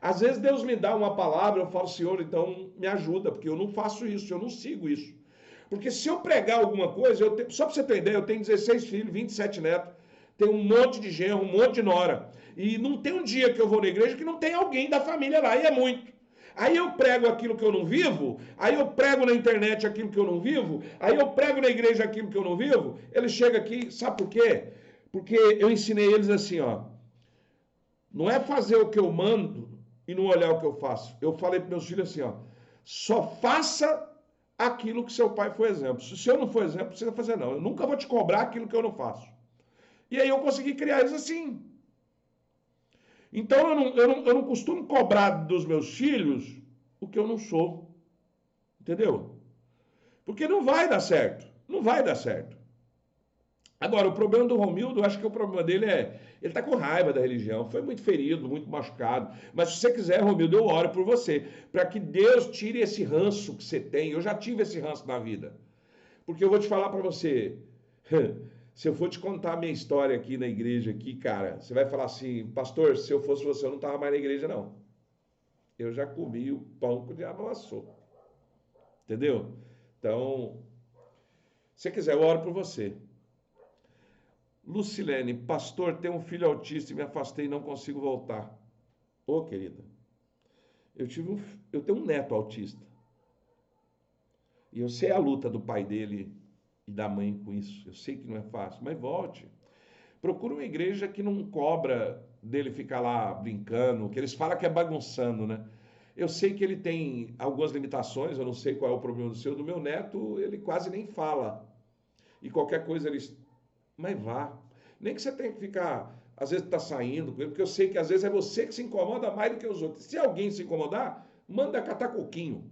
Às vezes Deus me dá uma palavra, eu falo, Senhor, então me ajuda, porque eu não faço isso, eu não sigo isso. Porque se eu pregar alguma coisa, só para você ter ideia, eu tenho 16 filhos, 27 netos, tenho um monte de genro, um monte de nora. E não tem um dia que eu vou na igreja que não tem alguém da família lá, e é muito. Aí eu prego aquilo que eu não vivo, aí eu prego na internet aquilo que eu não vivo, aí eu prego na igreja aquilo que eu não vivo. Ele chega aqui, sabe por quê? Porque eu ensinei eles assim, ó. Não é fazer o que eu mando e não olhar o que eu faço. Eu falei para meus filhos assim, ó. Só faça aquilo que seu pai foi exemplo. Se eu não for exemplo, não precisa fazer não. Eu nunca vou te cobrar aquilo que eu não faço. E aí eu consegui criar eles assim. Então eu não costumo cobrar dos meus filhos o que eu não sou. Entendeu? Porque não vai dar certo. Não vai dar certo. Agora, o problema do Romildo, eu acho que o problema dele é... Ele está com raiva da religião, foi muito ferido, muito machucado. Mas se você quiser, Romildo, eu oro por você. Para que Deus tire esse ranço que você tem. Eu já tive esse ranço na vida. Porque eu vou te falar para você... Se eu for te contar a minha história aqui na igreja, aqui, cara, você vai falar assim, pastor, se eu fosse você, eu não estava mais na igreja, não. Eu já comi o pão que o diabo amassou. Entendeu? Então, se você quiser, eu oro por você. Lucilene, pastor, tenho um filho autista e me afastei e não consigo voltar. Ô, querida, eu tenho um neto autista. E eu sei a luta do pai dele e da mãe com isso. Eu sei que não é fácil, mas volte. Procura uma igreja que não cobra dele ficar lá brincando, que eles falam que é bagunçando, né? Eu sei que ele tem algumas limitações, eu não sei qual é o problema do seu. Do meu neto, ele quase nem fala. E qualquer coisa ele... Mas vá. Nem que você tenha que ficar, às vezes está saindo com ele, porque eu sei que às vezes é você que se incomoda mais do que os outros. Se alguém se incomodar, manda catar coquinho.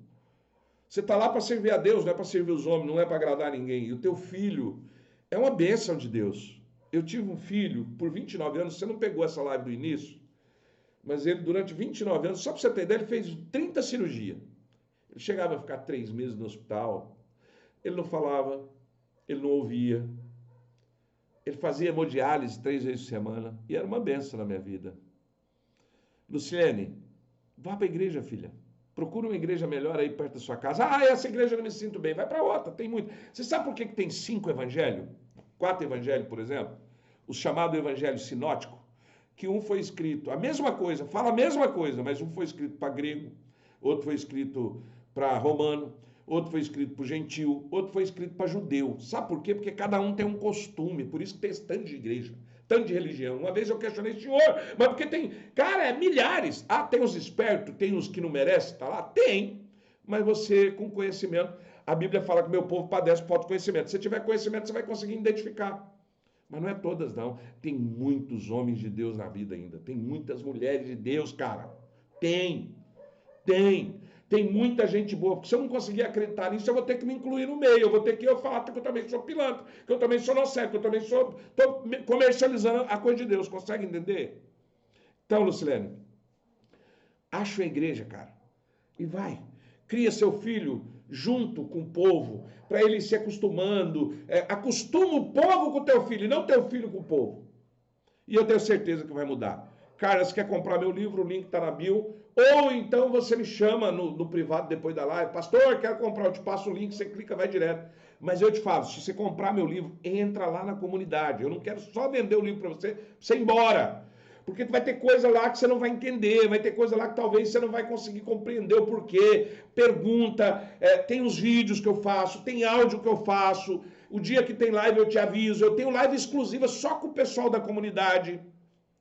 Você está lá para servir a Deus, não é para servir os homens, não é para agradar ninguém. E o teu filho é uma bênção de Deus. Eu tive um filho por 29 anos, você não pegou essa live do início, mas ele durante 29 anos, só para você ter ideia, ele fez 30 cirurgias. Ele chegava a ficar 3 meses no hospital, ele não falava, ele não ouvia, ele fazia hemodiálise 3 vezes por semana, e era uma bênção na minha vida. Luciene, vá para a igreja, filha. Procura uma igreja melhor aí perto da sua casa. Ah, essa igreja eu não me sinto bem. Vai para outra, tem muito. Você sabe por que tem 5 evangelhos? 4 evangelhos, por exemplo? O chamado evangelho sinótico. Que um foi escrito, a mesma coisa, fala a mesma coisa, mas um foi escrito para grego, outro foi escrito para romano, outro foi escrito para o gentil, outro foi escrito para judeu. Sabe por quê? Porque cada um tem um costume, por isso que tem esse tanto de igreja, tanto de religião. Uma vez eu questionei, senhor, mas porque tem, cara, milhares. Ah, tem os espertos, tem os que não merecem, tá lá? Tem, mas você com conhecimento, a Bíblia fala que meu povo padece por falta de conhecimento. Se tiver conhecimento, você vai conseguir identificar. Mas não é todas, não. Tem muitos homens de Deus na vida ainda. Tem muitas mulheres de Deus, cara. Tem. Tem. Tem muita gente boa. Porque se eu não conseguir acreditar nisso, eu vou ter que me incluir no meio. Eu vou ter que falar que eu também sou pilantra, que eu também sou inocente, que eu também sou... Estou comercializando a coisa de Deus. Consegue entender? Então, Lucilene, acha a igreja, cara. E vai. Cria seu filho junto com o povo, para ele se acostumando. Acostuma o povo com o teu filho, e não teu filho com o povo. E eu tenho certeza que vai mudar. Cara, se quer comprar meu livro, o link está na bio. Ou então você me chama no privado depois da live. Pastor, quero comprar, eu te passo o link, você clica, vai direto. Mas eu te falo, se você comprar meu livro, entra lá na comunidade. Eu não quero só vender o livro para você ir embora. Porque vai ter coisa lá que você não vai entender, vai ter coisa lá que talvez você não vai conseguir compreender o porquê. Pergunta, tem os vídeos que eu faço, tem áudio que eu faço. O dia que tem live eu te aviso. Eu tenho live exclusiva só com o pessoal da comunidade,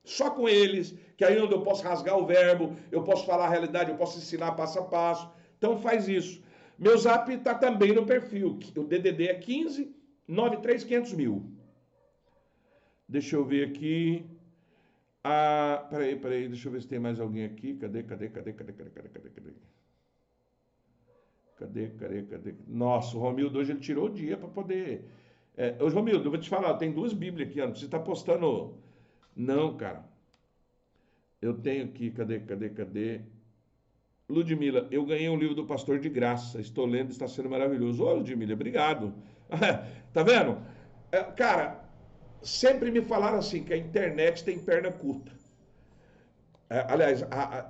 só com eles, que aí é onde eu posso rasgar o verbo, eu posso falar a realidade, eu posso ensinar passo a passo. Então faz isso. Meu zap está também no perfil. O DDD é 15 93 500 mil. Deixa eu ver aqui. Peraí, deixa eu ver se tem mais alguém aqui. Cadê? Nossa, o Romildo hoje ele tirou o dia para poder. Ô, Romildo, eu vou te falar, tem 2 Bíblias aqui, ó, não precisa estar postando. Não, cara. Eu tenho aqui, cadê? Ludmila, eu ganhei um livro do pastor de graça. Estou lendo, está sendo maravilhoso. Ô, Ludmila, obrigado. Tá vendo? Cara, sempre me falaram assim, que a internet tem perna curta. Aliás,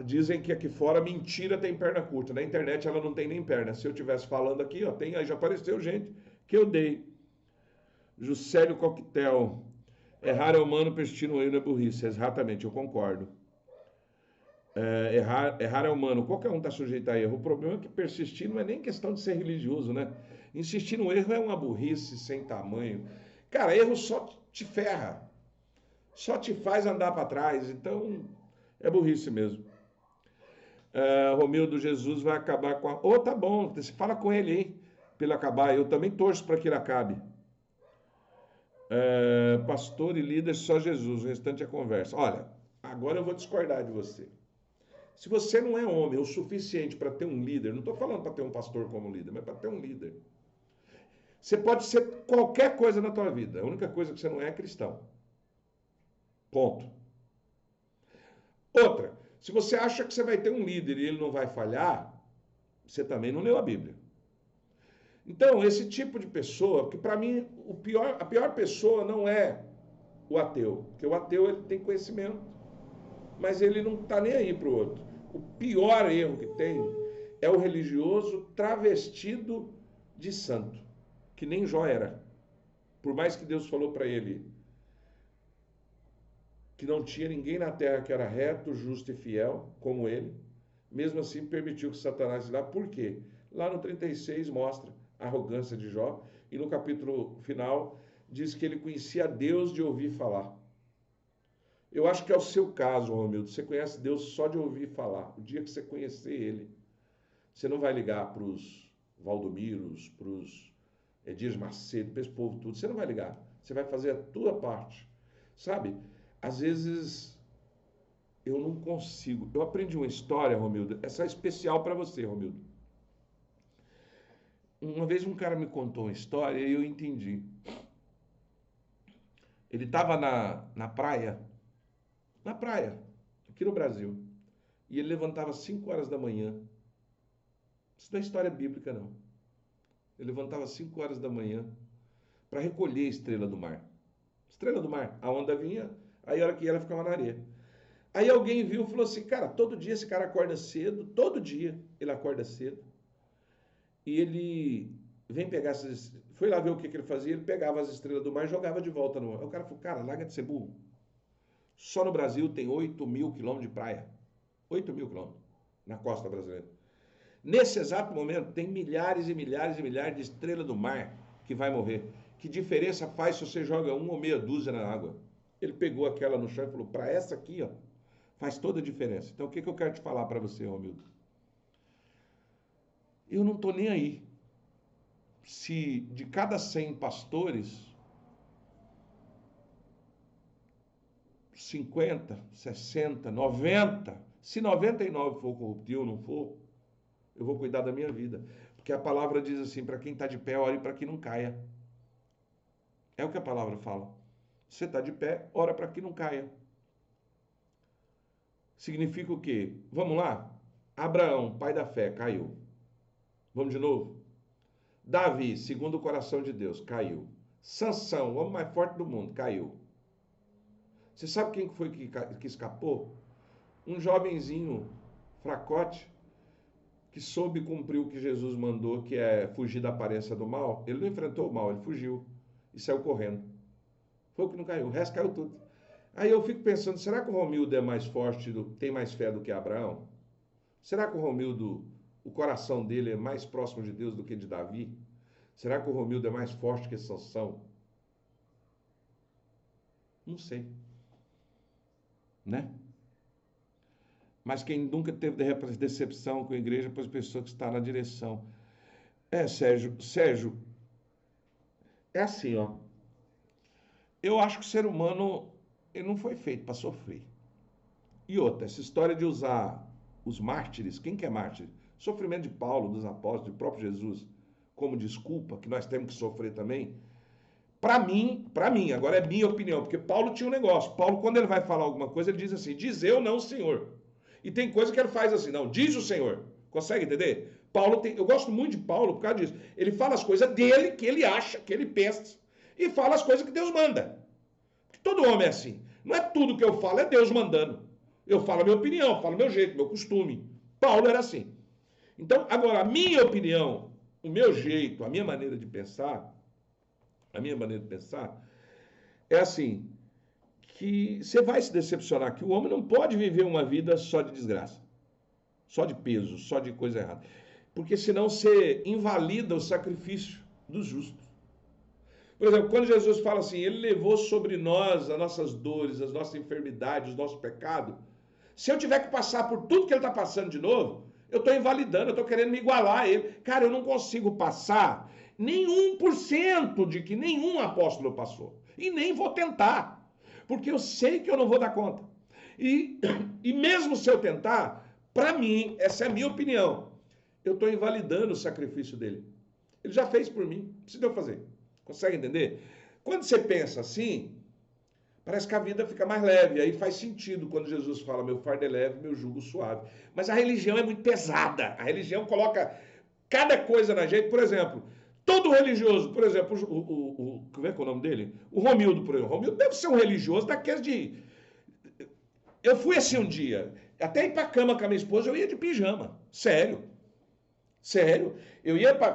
dizem que aqui fora mentira tem perna curta. Na internet ela não tem nem perna. Se eu estivesse falando aqui, ó, aí já apareceu gente que eu dei. Juscelio Coquetel. Errar é humano, persistir no erro é burrice. Exatamente, eu concordo. Errar é humano. Qualquer um está sujeito a erro. O problema é que persistir não é nem questão de ser religioso, né? Insistir no erro é uma burrice sem tamanho. Cara, erro só te ferra. Só te faz andar para trás. Então, é burrice mesmo. Romildo, Jesus vai acabar com a... tá bom, você fala com ele, hein? Para ele acabar. Eu também torço para que ele acabe. Pastor e líder, só Jesus. O restante é conversa. Olha, agora eu vou discordar de você. Se você não é homem o suficiente para ter um líder, não estou falando para ter um pastor como líder, mas para ter um líder. Você pode ser qualquer coisa na tua vida. A única coisa que você não é cristão. Ponto. Outra, se você acha que você vai ter um líder e ele não vai falhar, você também não leu a Bíblia. Então, esse tipo de pessoa, porque para mim a pior pessoa não é o ateu, porque o ateu ele tem conhecimento, mas ele não está nem aí para o outro. O pior erro que tem é o religioso travestido de santo, que nem Jó era. Por mais que Deus falou para ele que não tinha ninguém na terra que era reto, justo e fiel, como ele, mesmo assim permitiu que Satanás lá. Por quê? Lá no 36 mostra a arrogância de Jó, e no capítulo final diz que ele conhecia Deus de ouvir falar. Eu acho que é o seu caso, Romildo. Você conhece Deus só de ouvir falar. O dia que você conhecer Ele, você não vai ligar para os Valdomiros, para os Edir Macedo, para esse povo tudo. Você não vai ligar. Você vai fazer a tua parte. Sabe? Às vezes eu não consigo. Eu aprendi uma história, Romildo. Essa é especial para você, Romildo. Uma vez um cara me contou uma história e eu entendi. Ele estava na praia, aqui no Brasil, e ele levantava às 5 horas da manhã. Isso não é história bíblica, não. Ele levantava às 5 horas da manhã para recolher a estrela do mar. Estrela do mar, a onda vinha, aí a hora que ia, ela ficava na areia. Aí alguém viu e falou assim, cara, todo dia esse cara acorda cedo, todo dia ele acorda cedo, e ele vem pegar essas... Foi lá ver o que ele fazia, ele pegava as estrelas do mar e jogava de volta no mar. Aí o cara falou, cara, larga de ser burro. Só no Brasil tem 8 mil quilômetros de praia. 8 mil quilômetros na costa brasileira. Nesse exato momento, tem milhares e milhares e milhares de estrelas do mar que vai morrer. Que diferença faz se você joga uma ou meia dúzia na água? Ele pegou aquela no chão e falou, para essa aqui, ó, faz toda a diferença. Então, o que eu quero te falar para você, Romildo? Eu não estou nem aí se de cada 100 pastores, 50, 60, 90, se 99 for corrupto e eu não for, eu vou cuidar da minha vida. Porque a palavra diz assim, para quem está de pé, ore para que não caia. É o que a palavra fala. Você está de pé, ora para que não caia. Significa o quê? Vamos lá? Abraão, pai da fé, caiu. Vamos de novo? Davi, segundo o coração de Deus, caiu. Sansão, o homem mais forte do mundo, caiu. Você sabe quem foi que escapou? Um jovenzinho fracote que soube cumprir o que Jesus mandou, que é fugir da aparência do mal. Ele não enfrentou o mal, ele fugiu e saiu correndo. Foi o que não caiu, o resto caiu tudo. Aí eu fico pensando, será que o Romildo é mais forte, tem mais fé do que Abraão? Será que o Romildo, o coração dele é mais próximo de Deus do que de Davi? Será que o Romildo é mais forte que Sansão? Não sei. Né? Mas quem nunca teve decepção com a igreja, pois pessoa que está na direção. Sérgio, é assim, ó. Eu acho que o ser humano, ele não foi feito para sofrer. E outra, essa história de usar os mártires, quem que é mártir? Sofrimento de Paulo, dos apóstolos, do próprio Jesus, como desculpa, que nós temos que sofrer também. Para mim, agora é minha opinião, porque Paulo tinha um negócio. Paulo, quando ele vai falar alguma coisa, ele diz assim, diz eu, não o Senhor. E tem coisa que ele faz assim, não, diz o Senhor. Consegue entender? Paulo tem, eu gosto muito de Paulo por causa disso. Ele fala as coisas dele, que ele acha, que ele pensa, e fala as coisas que Deus manda. Porque todo homem é assim. Não é tudo que eu falo, é Deus mandando. Eu falo a minha opinião, falo meu jeito, meu costume. Paulo era assim. Então, agora, a minha opinião, o meu jeito, a minha maneira de pensar, é assim, que você vai se decepcionar, que o homem não pode viver uma vida só de desgraça, só de peso, só de coisa errada. Porque senão você invalida o sacrifício dos justos. Por exemplo, quando Jesus fala assim, ele levou sobre nós as nossas dores, as nossas enfermidades, os nossos pecados. Se eu tiver que passar por tudo que ele está passando de novo, eu estou invalidando, eu estou querendo me igualar a ele. Cara, eu não consigo passar nem 1% de que nenhum apóstolo passou. E nem vou tentar, porque eu sei que eu não vou dar conta. E mesmo se eu tentar, para mim, essa é a minha opinião, eu estou invalidando o sacrifício dele. Ele já fez por mim, não precisa eu fazer. Consegue entender? Quando você pensa assim, parece que a vida fica mais leve. Aí faz sentido quando Jesus fala, meu fardo é leve, meu jugo suave. Mas a religião é muito pesada. A religião coloca cada coisa na gente. Por exemplo, todo religioso, por exemplo, como é que é o nome dele? O Romildo, por exemplo. O Romildo deve ser um religioso daqueles de... Eu fui assim um dia, até ir pra cama com a minha esposa, eu ia de pijama. Sério.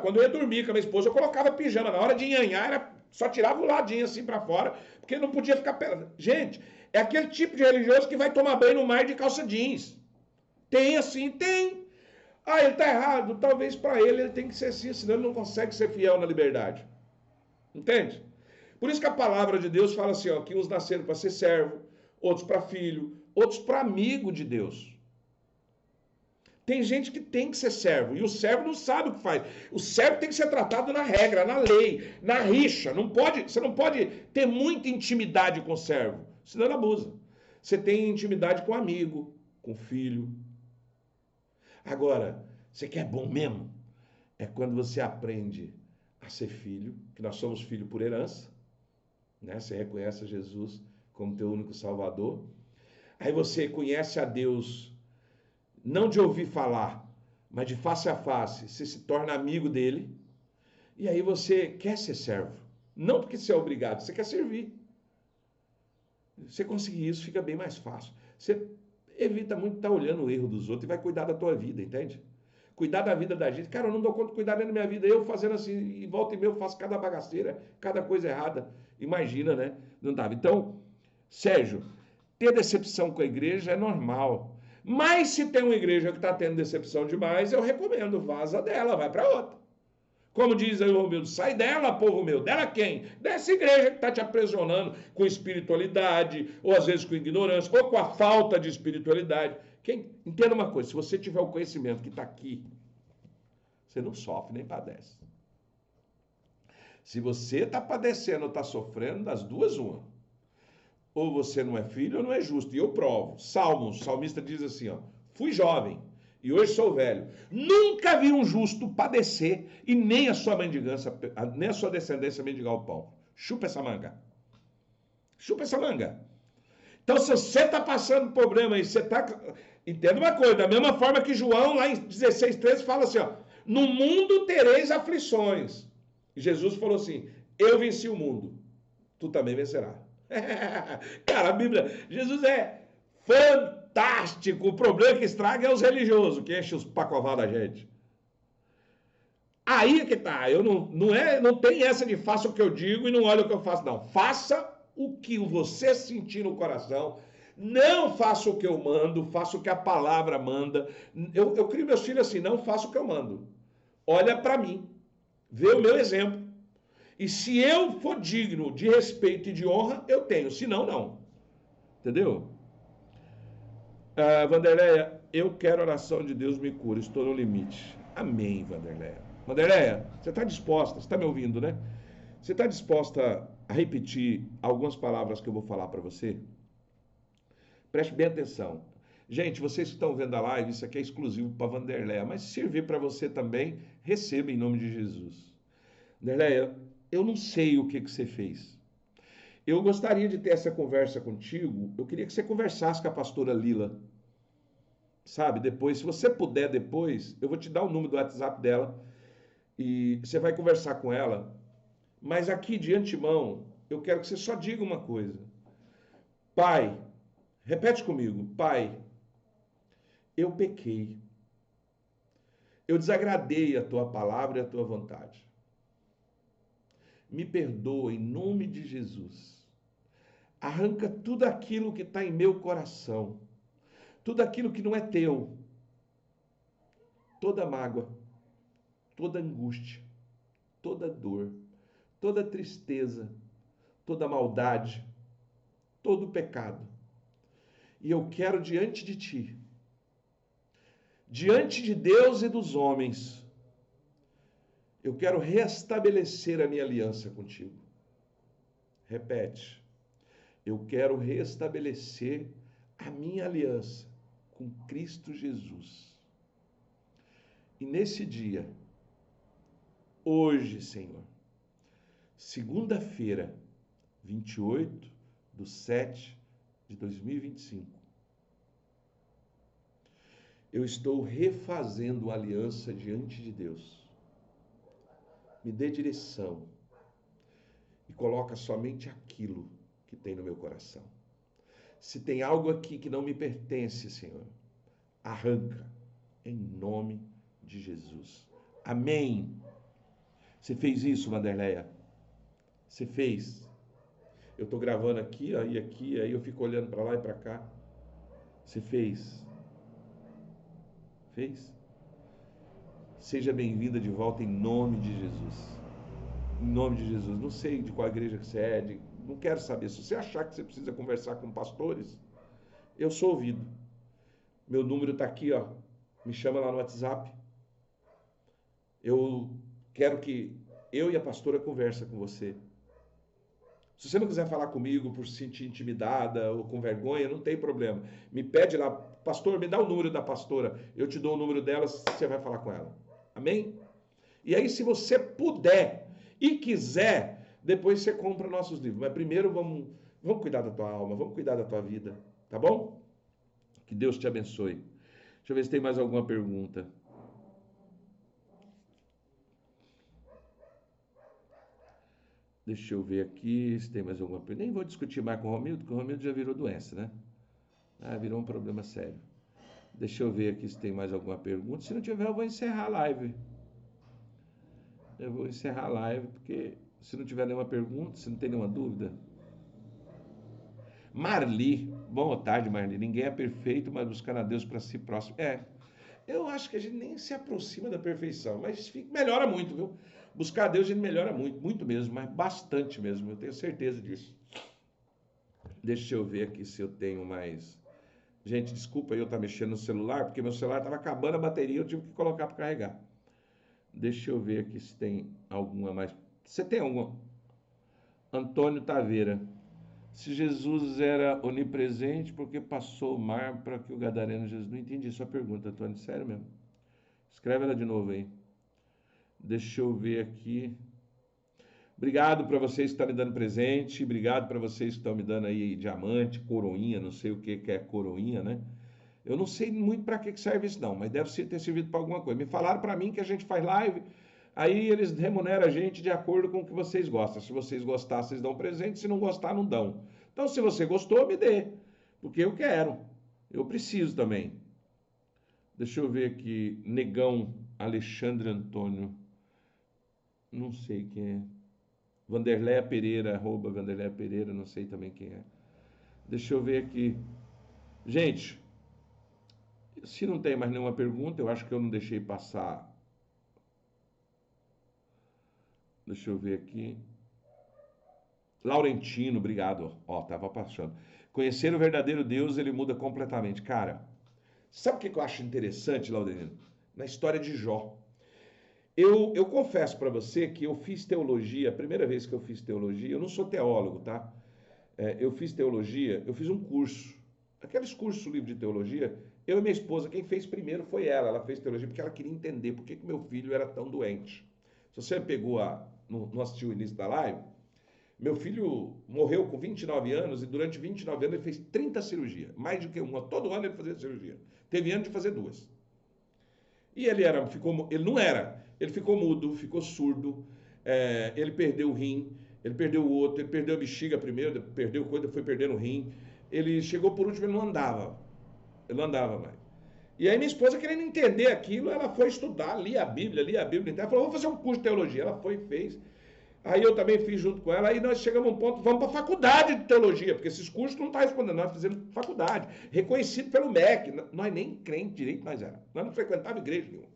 Quando eu ia dormir com a minha esposa, eu colocava pijama. Na hora de nhanhar, só tirava o ladinho assim pra fora, porque não podia ficar pelado. Gente, é aquele tipo de religioso que vai tomar banho no mar de calça jeans. Tem assim, tem. Ah, ele tá errado. Talvez para ele tem que ser assim, senão ele não consegue ser fiel na liberdade. Entende? Por isso que a palavra de Deus fala assim, ó, que uns nasceram para ser servo, outros para filho, outros para amigo de Deus. Tem gente que tem que ser servo, e o servo não sabe o que faz. O servo tem que ser tratado na regra, na lei, na rixa. Você não pode ter muita intimidade com o servo, senão ele abusa. Você tem intimidade com o amigo, com o filho. Agora, você quer bom mesmo? É quando você aprende a ser filho, que nós somos filho por herança, né? Você reconhece Jesus como teu único Salvador. Aí você conhece a Deus, não de ouvir falar, mas de face a face, você se torna amigo dele, e aí você quer ser servo. Não porque você é obrigado, você quer servir. Você conseguir isso, fica bem mais fácil. Você evita muito estar olhando o erro dos outros e vai cuidar da tua vida, entende? Cuidar da vida da gente. Cara, eu não dou conta de cuidar da minha vida. Eu fazendo assim, e volta e meia eu faço cada bagaceira, cada coisa errada. Imagina, né? Não dava. Então, Sérgio, ter decepção com a igreja é normal. Mas se tem uma igreja que está tendo decepção demais, eu recomendo, vaza dela, vai para outra. Como diz aí o Romildo, sai dela, povo meu. Dela quem? Dessa igreja que está te aprisionando com espiritualidade, ou às vezes com ignorância, ou com a falta de espiritualidade. Entenda uma coisa, se você tiver o conhecimento que está aqui, você não sofre nem padece. Se você está padecendo ou está sofrendo, das duas, uma. Ou você não é filho ou não é justo. E eu provo. Salmos, o salmista diz assim, ó, fui jovem e hoje sou velho. Nunca vi um justo padecer e nem a sua mendigância, nem a sua descendência mendigar o pão. Chupa essa manga. Chupa essa manga. Então, se você está passando problema aí, você está... Entenda uma coisa, da mesma forma que João, lá em 16:13, fala assim, ó, no mundo tereis aflições. E Jesus falou assim, eu venci o mundo, tu também vencerás. Cara, a Bíblia, Jesus é fantástico. O problema que estraga é os religiosos, que enchem os pacová da gente. Aí que tá, eu não tem essa de faça o que eu digo e não olha o que eu faço, não. Faça o que você sentir no coração. Não faça o que eu mando, faça o que a palavra manda. Eu crio meus filhos assim, não faça o que eu mando. Olha para mim, vê o meu exemplo. E se eu for digno de respeito e de honra, eu tenho. Se não, não. Entendeu? Vanderleia, eu quero oração de Deus me cura. Estou no limite. Amém, Vanderleia. Vanderleia, você está disposta? Você está me ouvindo, né? Você está disposta a repetir algumas palavras que eu vou falar para você? Preste bem atenção. Gente, vocês que estão vendo a live, isso aqui é exclusivo para Vanderleia. Mas se servir para você também, receba em nome de Jesus. Vanderleia, eu não sei o que você fez. Eu gostaria de ter essa conversa contigo. Eu queria que você conversasse com a pastora Lila. Sabe, depois, se você puder depois, eu vou te dar o número do WhatsApp dela e você vai conversar com ela. Mas aqui de antemão, eu quero que você só diga uma coisa. Pai, repete comigo. Pai, eu pequei. Eu desagradei a tua palavra e a tua vontade. Me perdoa em nome de Jesus. Arranca tudo aquilo que está em meu coração. Tudo aquilo que não é teu. Toda mágoa, toda angústia, toda dor, toda tristeza, toda maldade, todo pecado. E eu quero diante de ti, diante de Deus e dos homens, eu quero restabelecer a minha aliança contigo. Repete. Eu quero restabelecer a minha aliança com Cristo Jesus. E nesse dia, hoje, Senhor, segunda-feira, 28/7/2025, eu estou refazendo a aliança diante de Deus. Me dê direção e coloca somente aquilo que tem no meu coração. Se tem algo aqui que não me pertence, Senhor, arranca em nome de Jesus. Amém. Você fez isso, Vanderleia? Você fez? Eu estou gravando aqui, aí eu fico olhando para lá e para cá. Você fez? Fez? Seja bem-vinda de volta em nome de Jesus. Em nome de Jesus. Não sei de qual igreja que você é, não quero saber. Se você achar que você precisa conversar com pastores, eu sou ouvido. Meu número está aqui, ó. Me chama lá no WhatsApp. Eu quero que eu e a pastora conversa com você. Se você não quiser falar comigo por se sentir intimidada ou com vergonha, não tem problema. Me pede lá, pastor, me dá o número da pastora. Eu te dou o número dela, você vai falar com ela. Amém? E aí, se você puder e quiser, depois você compra nossos livros. Mas primeiro vamos cuidar da tua alma, vamos cuidar da tua vida. Tá bom? Que Deus te abençoe. Deixa eu ver se tem mais alguma pergunta. Deixa eu ver aqui se tem mais alguma pergunta. Nem vou discutir mais com o Romildo, porque o Romildo já virou doença, né? Virou um problema sério. Deixa eu ver aqui se tem mais alguma pergunta. Se não tiver, eu vou encerrar a live. Eu vou encerrar a live, porque se não tiver nenhuma pergunta, se não tem nenhuma dúvida. Marli, Boa tarde, Marli. Ninguém é perfeito, mas buscando a Deus para si próximo. Eu acho que a gente nem se aproxima da perfeição, mas melhora muito, viu? Buscar a Deus a gente melhora muito, muito mesmo, mas bastante mesmo, eu tenho certeza disso. Deixa eu ver aqui se eu tenho mais. Gente, desculpa eu estar mexendo no celular, porque meu celular estava acabando a bateria, eu tive que colocar para carregar. Deixa eu ver aqui se tem alguma mais. Você tem alguma? Antônio Taveira. Se Jesus era onipresente, por que passou o mar para que o gadareno Jesus... Não entendi sua pergunta, Antônio, sério mesmo. Escreve ela de novo aí. Deixa eu ver aqui. Obrigado para vocês que estão me dando presente. Obrigado para vocês que estão me dando aí diamante, coroinha, não sei o que é coroinha, né? Eu não sei muito para que serve isso não, mas deve ter servido para alguma coisa. Me falaram para mim que a gente faz live, aí eles remuneram a gente de acordo com o que vocês gostam. Se vocês gostar, vocês dão presente, se não gostar, não dão. Então, se você gostou, me dê, porque eu quero, eu preciso também. Deixa eu ver aqui, Negão Alexandre Antônio, não sei quem é. Vanderléia Pereira, arroba Vanderléia Pereira, não sei também quem é. Deixa eu ver aqui. Gente, se não tem mais nenhuma pergunta, eu acho que eu não deixei passar. Deixa eu ver aqui. Laurentino, obrigado. Ó, tava passando. Conhecer o verdadeiro Deus, ele muda completamente. Cara, sabe o que eu acho interessante, Laurentino? Na história de Jó. Eu confesso para você que eu fiz teologia, a primeira vez que eu fiz teologia, eu não sou teólogo, tá? Eu fiz teologia, eu fiz um curso. Aqueles cursos livre de teologia, eu e minha esposa, quem fez primeiro foi ela fez teologia porque ela queria entender por que meu filho era tão doente. Se você pegou não assistiu o início da live, meu filho morreu com 29 anos e durante 29 anos ele fez 30 cirurgias, mais do que uma. Todo ano ele fazia cirurgia. Teve ano de fazer 2. E ele ficou mudo, ficou surdo, ele perdeu o rim, ele perdeu o outro, ele perdeu a bexiga primeiro, perdeu coisa, foi perdendo o rim. Ele chegou por último, ele não andava mais. E aí minha esposa, querendo entender aquilo, ela foi estudar, lia a Bíblia, ela falou, vou fazer um curso de teologia. Ela foi e fez. Aí eu também fiz junto com ela, aí nós chegamos a um ponto, vamos para a faculdade de teologia, porque esses cursos não estão respondendo, nós fizemos faculdade, reconhecido pelo MEC, nós nem crente direito nós éramos, nós não frequentávamos igreja nenhuma.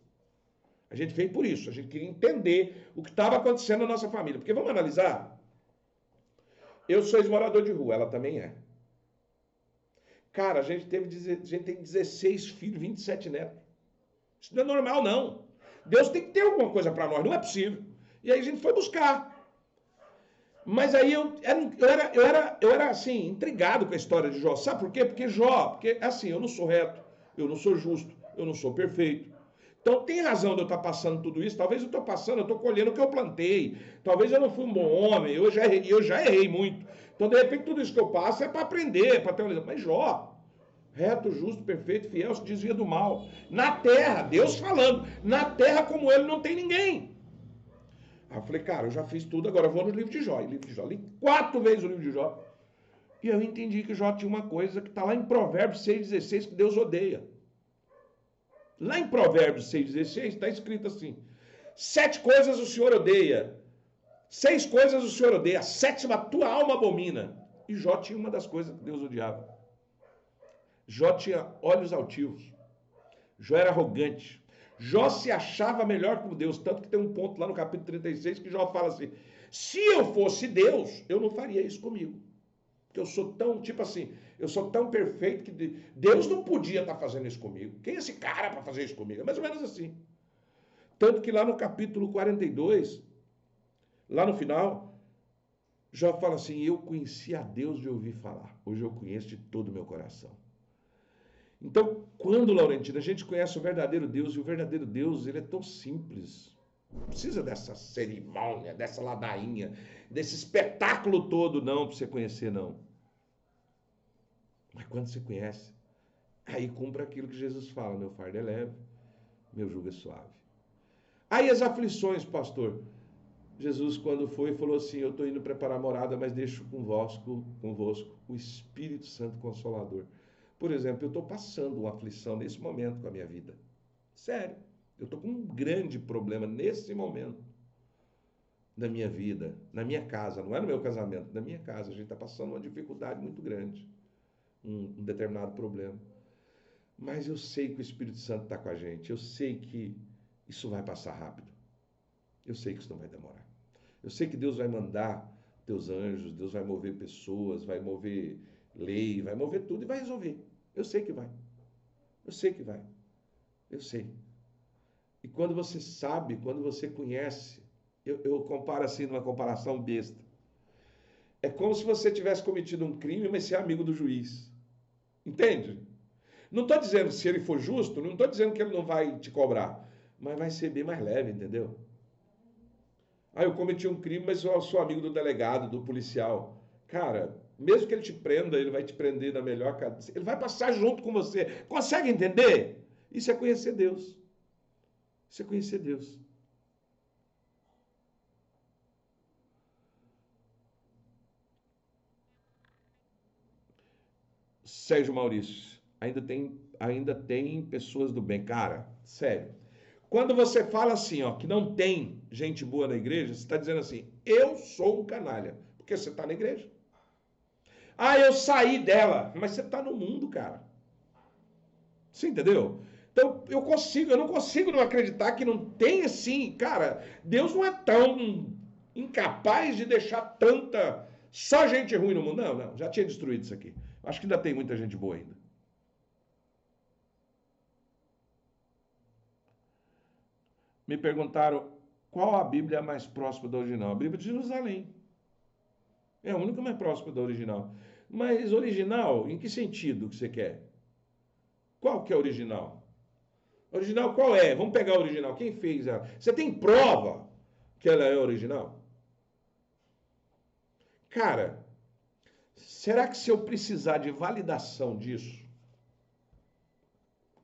A gente fez por isso, a gente queria entender o que estava acontecendo na nossa família, porque vamos analisar, eu sou ex-morador de rua, ela também é. Cara, a gente tem 16 filhos, 27 netos. Isso não é normal, não. Deus tem que ter alguma coisa para nós, não é possível. E aí a gente foi buscar. Mas aí eu era assim, intrigado com a história de Jó. Sabe por quê? Porque assim, eu não sou reto, eu não sou justo, eu não sou perfeito. Então tem razão de eu estar passando tudo isso. Talvez eu estou colhendo o que eu plantei. Talvez eu não fui um bom homem, eu já errei muito. Então, de repente, tudo isso que eu passo é para aprender, para ter uma lição. Mas Jó, reto, justo, perfeito, fiel, se desvia do mal. Na terra, Deus falando, na terra como ele não tem ninguém. Aí eu falei, cara, eu já fiz tudo, agora eu vou no livro de Jó. Li 4 vezes o livro de Jó. E eu entendi que Jó tinha uma coisa que está lá em Provérbios 6,16, que Deus odeia. Lá em Provérbios 6,16 está escrito assim: 7 coisas o Senhor odeia, 6 coisas o Senhor odeia, a 7ª tua alma abomina. E Jó tinha uma das coisas que Deus odiava. Jó tinha olhos altivos. Jó era arrogante. Jó se achava melhor que Deus, tanto que tem um ponto lá no capítulo 36 que Jó fala assim: se eu fosse Deus, eu não faria isso comigo. Porque eu sou tão, tipo assim, eu sou tão perfeito que Deus não podia estar fazendo isso comigo. Quem é esse cara para fazer isso comigo? É mais ou menos assim. Tanto que lá no capítulo 42, lá no final, Jó fala assim: eu conheci a Deus de ouvir falar, hoje eu conheço de todo o meu coração. Então, quando, Laurentino, a gente conhece o verdadeiro Deus, e o verdadeiro Deus, ele é tão simples. Não precisa dessa cerimônia, dessa ladainha, desse espetáculo todo, não, para você conhecer, não. Mas quando você conhece, aí cumpre aquilo que Jesus fala: meu fardo é leve, meu jugo é suave. Aí as aflições, pastor. Jesus, quando foi, falou assim: eu estou indo preparar morada, mas deixo convosco o Espírito Santo Consolador. Por exemplo, eu estou passando uma aflição nesse momento com a minha vida. Sério, eu estou com um grande problema nesse momento da minha vida, na minha casa, não é no meu casamento, na minha casa. A gente está passando uma dificuldade muito grande. um determinado problema. Mas eu sei que o Espírito Santo está com a gente. Eu sei que isso vai passar rápido. Eu sei que isso não vai demorar. Eu sei que Deus vai mandar teus anjos, Deus vai mover pessoas, vai mover lei, vai mover tudo e vai resolver. Eu sei que vai. Eu sei que vai. Eu sei. E quando você sabe, quando você conhece, eu comparo assim, numa comparação besta. É como se você tivesse cometido um crime, mas ser amigo do juiz. Entende? Não estou dizendo se ele for justo, não estou dizendo que ele não vai te cobrar, mas vai ser bem mais leve, entendeu? Ah, eu cometi um crime, mas eu sou amigo do delegado, do policial. Cara, mesmo que ele te prenda, ele vai te prender na melhor cadeia. Ele vai passar junto com você. Consegue entender? Isso é conhecer Deus. Isso é conhecer Deus. Sérgio Maurício, ainda tem pessoas do bem. Cara, sério. Quando você fala assim, ó, que não tem gente boa na igreja, você está dizendo assim, eu sou um canalha. Porque você está na igreja. Ah, eu saí dela. Mas você está no mundo, cara. Você entendeu? Então, eu não consigo não acreditar que não tem assim, cara, Deus não é tão incapaz de deixar tanta, só gente ruim no mundo. Não, não, já tinha destruído isso aqui. Acho que ainda tem muita gente boa ainda. Me perguntaram qual a Bíblia mais próxima da original. A Bíblia de Jerusalém. É a única mais próxima da original. Mas original, em que sentido que você quer? Qual que é original? Original qual é? Vamos pegar a original. Quem fez ela? Você tem prova que ela é original? Cara, será que se eu precisar de validação disso,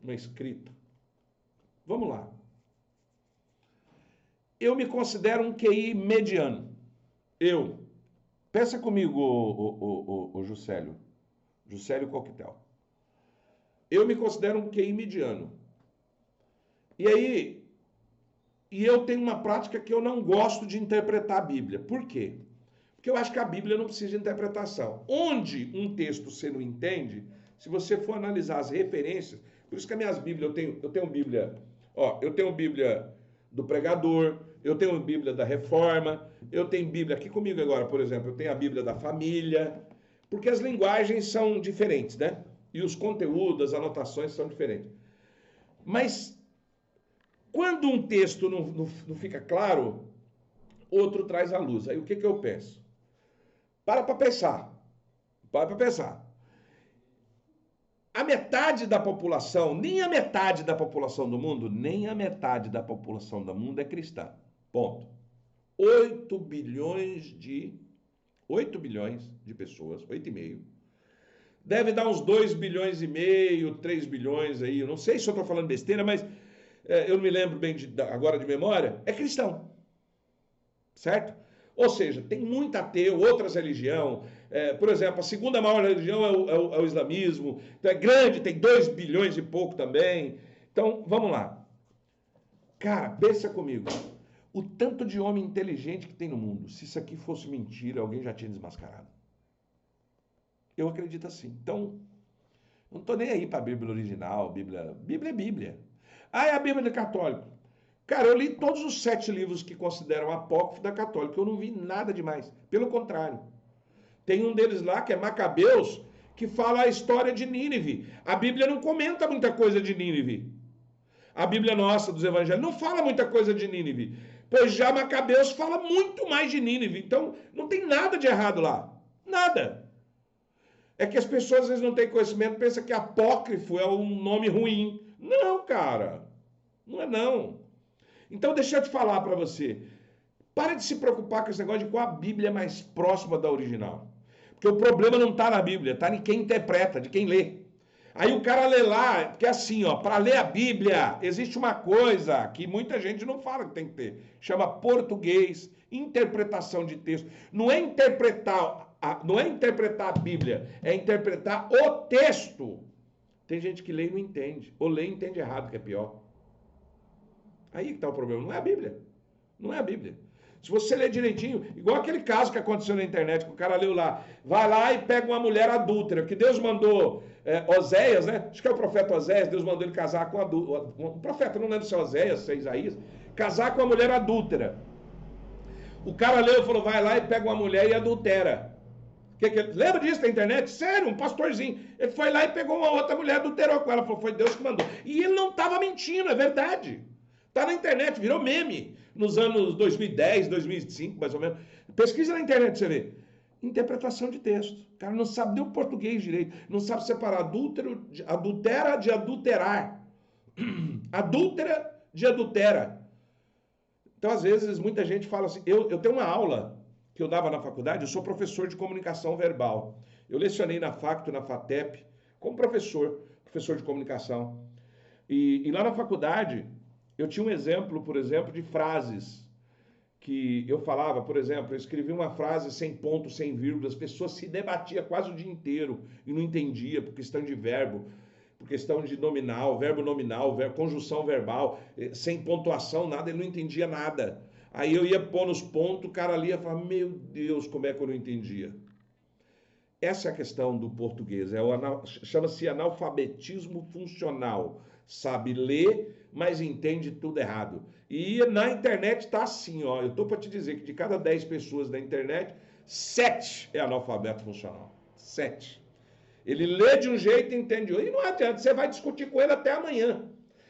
uma escrita, vamos lá. Eu me considero um QI mediano. Eu. Pensa comigo, o Juscelio. Juscelio Coquetel. Eu me considero um QI mediano. E aí, eu tenho uma prática que eu não gosto de interpretar a Bíblia. Por quê? Porque eu acho que a Bíblia não precisa de interpretação. Onde um texto você não entende, se você for analisar as referências, por isso que as minhas Bíblias, eu tenho Bíblia, ó, eu tenho Bíblia do pregador, eu tenho Bíblia da reforma, eu tenho Bíblia aqui comigo agora, por exemplo, eu tenho a Bíblia da família, porque as linguagens são diferentes, né? E os conteúdos, as anotações são diferentes. Mas quando um texto não fica claro, outro traz à luz. Aí o que eu penso? Para pensar. Para pensar. A metade da população, nem a metade da população do mundo, nem a metade da população do mundo é cristã. Ponto. 8 bilhões de pessoas, 8,5. Deve dar uns 2 bilhões e meio, 3 bilhões aí. Eu não sei se eu estou falando besteira, mas eu não me lembro bem agora de memória. É cristão. Certo? Ou seja, tem muito ateu, outras religiões. Por exemplo, a segunda maior religião é o islamismo. Então é grande, tem 2 bilhões e pouco também. Então, vamos lá. Cara, pensa comigo. O tanto de homem inteligente que tem no mundo. Se isso aqui fosse mentira, alguém já tinha desmascarado. Eu acredito assim. Então, não estou nem aí para a Bíblia original. Bíblia é Bíblia. Ah, é a Bíblia do católico. Cara, eu li todos os 7 livros que consideram apócrifo da católica. Eu não vi nada demais. Pelo contrário. Tem um deles lá, que é Macabeus, que fala a história de Nínive. A Bíblia não comenta muita coisa de Nínive. A Bíblia nossa, dos evangelhos, não fala muita coisa de Nínive. Pois já Macabeus fala muito mais de Nínive. Então, não tem nada de errado lá. Nada. É que as pessoas às vezes não têm conhecimento, pensam que apócrifo é um nome ruim. Não, cara. Não é não. Então, deixa eu te falar para você. Para de se preocupar com esse negócio de qual a Bíblia é mais próxima da original. Porque o problema não está na Bíblia, está em quem interpreta, de quem lê. Aí o cara lê lá, porque assim, ó, para ler a Bíblia, existe uma coisa que muita gente não fala que tem que ter. Chama português, interpretação de texto. Não é interpretar a Bíblia, é interpretar o texto. Tem gente que lê e não entende. Ou lê e entende errado, que é pior. Aí que está o problema. Não é a Bíblia. Não é a Bíblia. Se você ler direitinho, igual aquele caso que aconteceu na internet, que o cara leu lá, vai lá e pega uma mulher adúltera, que Deus mandou Oséias, né? Acho que é o profeta Oséias, Deus mandou ele casar com um profeta, não lembro se é Oséias, se é Isaías, casar com uma mulher adúltera. O cara leu e falou, vai lá e pega uma mulher e adultera. Lembra disso na internet? Sério, um pastorzinho. Ele foi lá e pegou uma outra mulher, adulterou com ela, falou, foi Deus que mandou. E ele não estava mentindo, é verdade. Tá na internet, virou meme. Nos anos 2010, 2005, mais ou menos. Pesquisa na internet, você vê. Interpretação de texto. O cara não sabe nem o português direito. Não sabe separar adultera de adulterar. Adúltera de adultera. Então, às vezes, muita gente fala assim... Eu tenho uma aula que eu dava na faculdade, eu sou professor de comunicação verbal. Eu lecionei na Facto, na FATEP, como professor de comunicação. E lá na faculdade... Eu tinha um exemplo, por exemplo, de frases que eu falava, por exemplo, eu escrevi uma frase sem ponto, sem vírgula, as pessoas se debatiam quase o dia inteiro e não entendia por questão de verbo, por questão de nominal, conjunção verbal, sem pontuação, nada, ele não entendia nada. Aí eu ia pôr nos pontos, o cara ali ia falar, meu Deus, como é que eu não entendia? Essa é a questão do português, chama-se analfabetismo funcional. Sabe ler, mas entende tudo errado. E na internet está assim, ó. Eu estou para te dizer que de cada 10 pessoas da internet, 7 é analfabeto funcional. 7. Ele lê de um jeito e entende de outro. E não adianta, você vai discutir com ele até amanhã.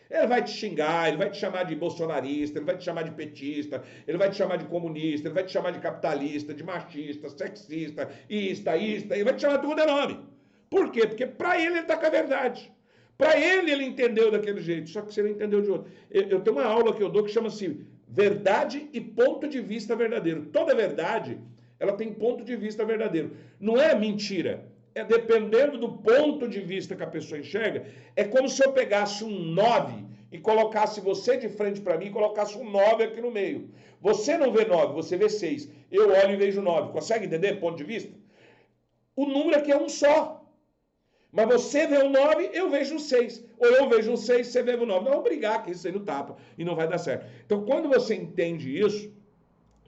Ele vai te xingar, ele vai te chamar de bolsonarista, ele vai te chamar de petista, ele vai te chamar de comunista, ele vai te chamar de capitalista, de machista, sexista, ele vai te chamar de tudo de nome. Por quê? Porque para ele está com a verdade. Para ele entendeu daquele jeito, só que você não entendeu de outro. Eu tenho uma aula que eu dou que chama-se Verdade e Ponto de Vista Verdadeiro. Toda verdade, ela tem ponto de vista verdadeiro. Não é mentira. É dependendo do ponto de vista que a pessoa enxerga. É como se eu pegasse um 9 e colocasse você de frente para mim e colocasse um 9 aqui no meio. Você não vê 9, você vê 6. Eu olho e vejo 9. Consegue entender ponto de vista? O número aqui é um só. Mas você vê o 9, eu vejo o 6. Ou eu vejo o 6, você vê o 9. Não, vamos brigar, que isso aí não tapa e não vai dar certo. Então, quando você entende isso,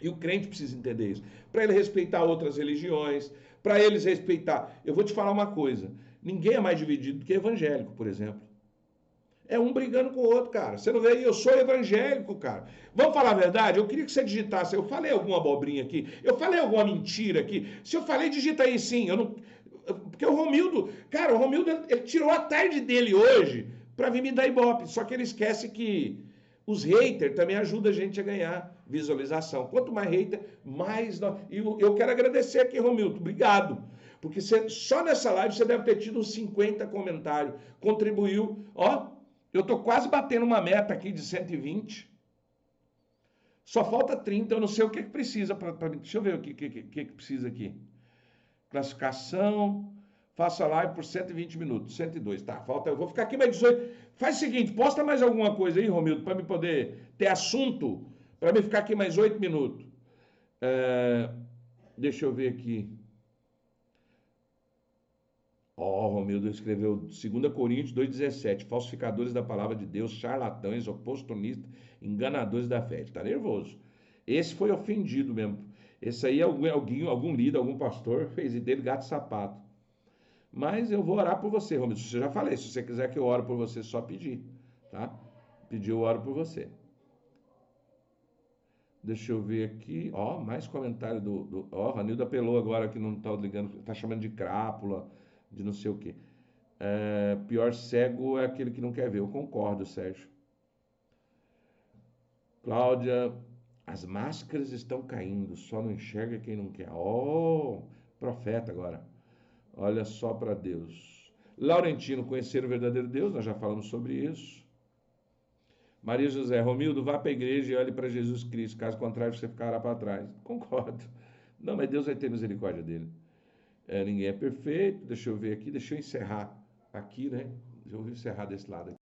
e o crente precisa entender isso, para ele respeitar outras religiões, para eles respeitar... Eu vou te falar uma coisa. Ninguém é mais dividido do que evangélico, por exemplo. É um brigando com o outro, cara. Você não vê aí, eu sou evangélico, cara. Vamos falar a verdade? Eu queria que você digitasse. Eu falei alguma abobrinha aqui? Eu falei alguma mentira aqui? Se eu falei, digita aí sim. Eu não... Porque o Romildo, cara, ele tirou a tarde dele hoje para vir me dar ibope. Só que ele esquece que os haters também ajudam a gente a ganhar visualização. Quanto mais hater, mais... E eu quero agradecer aqui, Romildo. Obrigado. Porque só nessa live você deve ter tido uns 50 comentários. Contribuiu. Ó, eu tô quase batendo uma meta aqui de 120. Só falta 30. Eu não sei o que precisa. Deixa eu ver o que precisa aqui. Classificação, faça live por 120 minutos, 102, tá, falta, eu vou ficar aqui mais 18, faz o seguinte, posta mais alguma coisa aí, Romildo, para me poder ter assunto, para me ficar aqui mais 8 minutos, deixa eu ver aqui, Romildo escreveu 2 Coríntios 2,17, falsificadores da palavra de Deus, charlatães, oportunistas, enganadores da fé, tá nervoso, esse foi ofendido mesmo. Esse aí, algum líder, algum pastor, fez dele gato e sapato. Mas eu vou orar por você, Romildo. Eu já falei, se você quiser que eu ore por você, só pedir, tá? Pedir, eu oro por você. Deixa eu ver aqui. Ó, mais comentário do... Ó, Ranildo apelou agora que não tá ligando, tá chamando de crápula, de não sei o quê. Pior cego é aquele que não quer ver. Eu concordo, Sérgio. Cláudia... As máscaras estão caindo, só não enxerga quem não quer. Profeta agora. Olha só para Deus. Laurentino, conhecer o verdadeiro Deus, nós já falamos sobre isso. Maria José, Romildo, vá para a igreja e olhe para Jesus Cristo, caso contrário você ficará para trás. Concordo. Não, mas Deus vai ter misericórdia dele. Ninguém é perfeito, deixa eu ver aqui, deixa eu encerrar aqui, né? Eu vou encerrar desse lado aqui.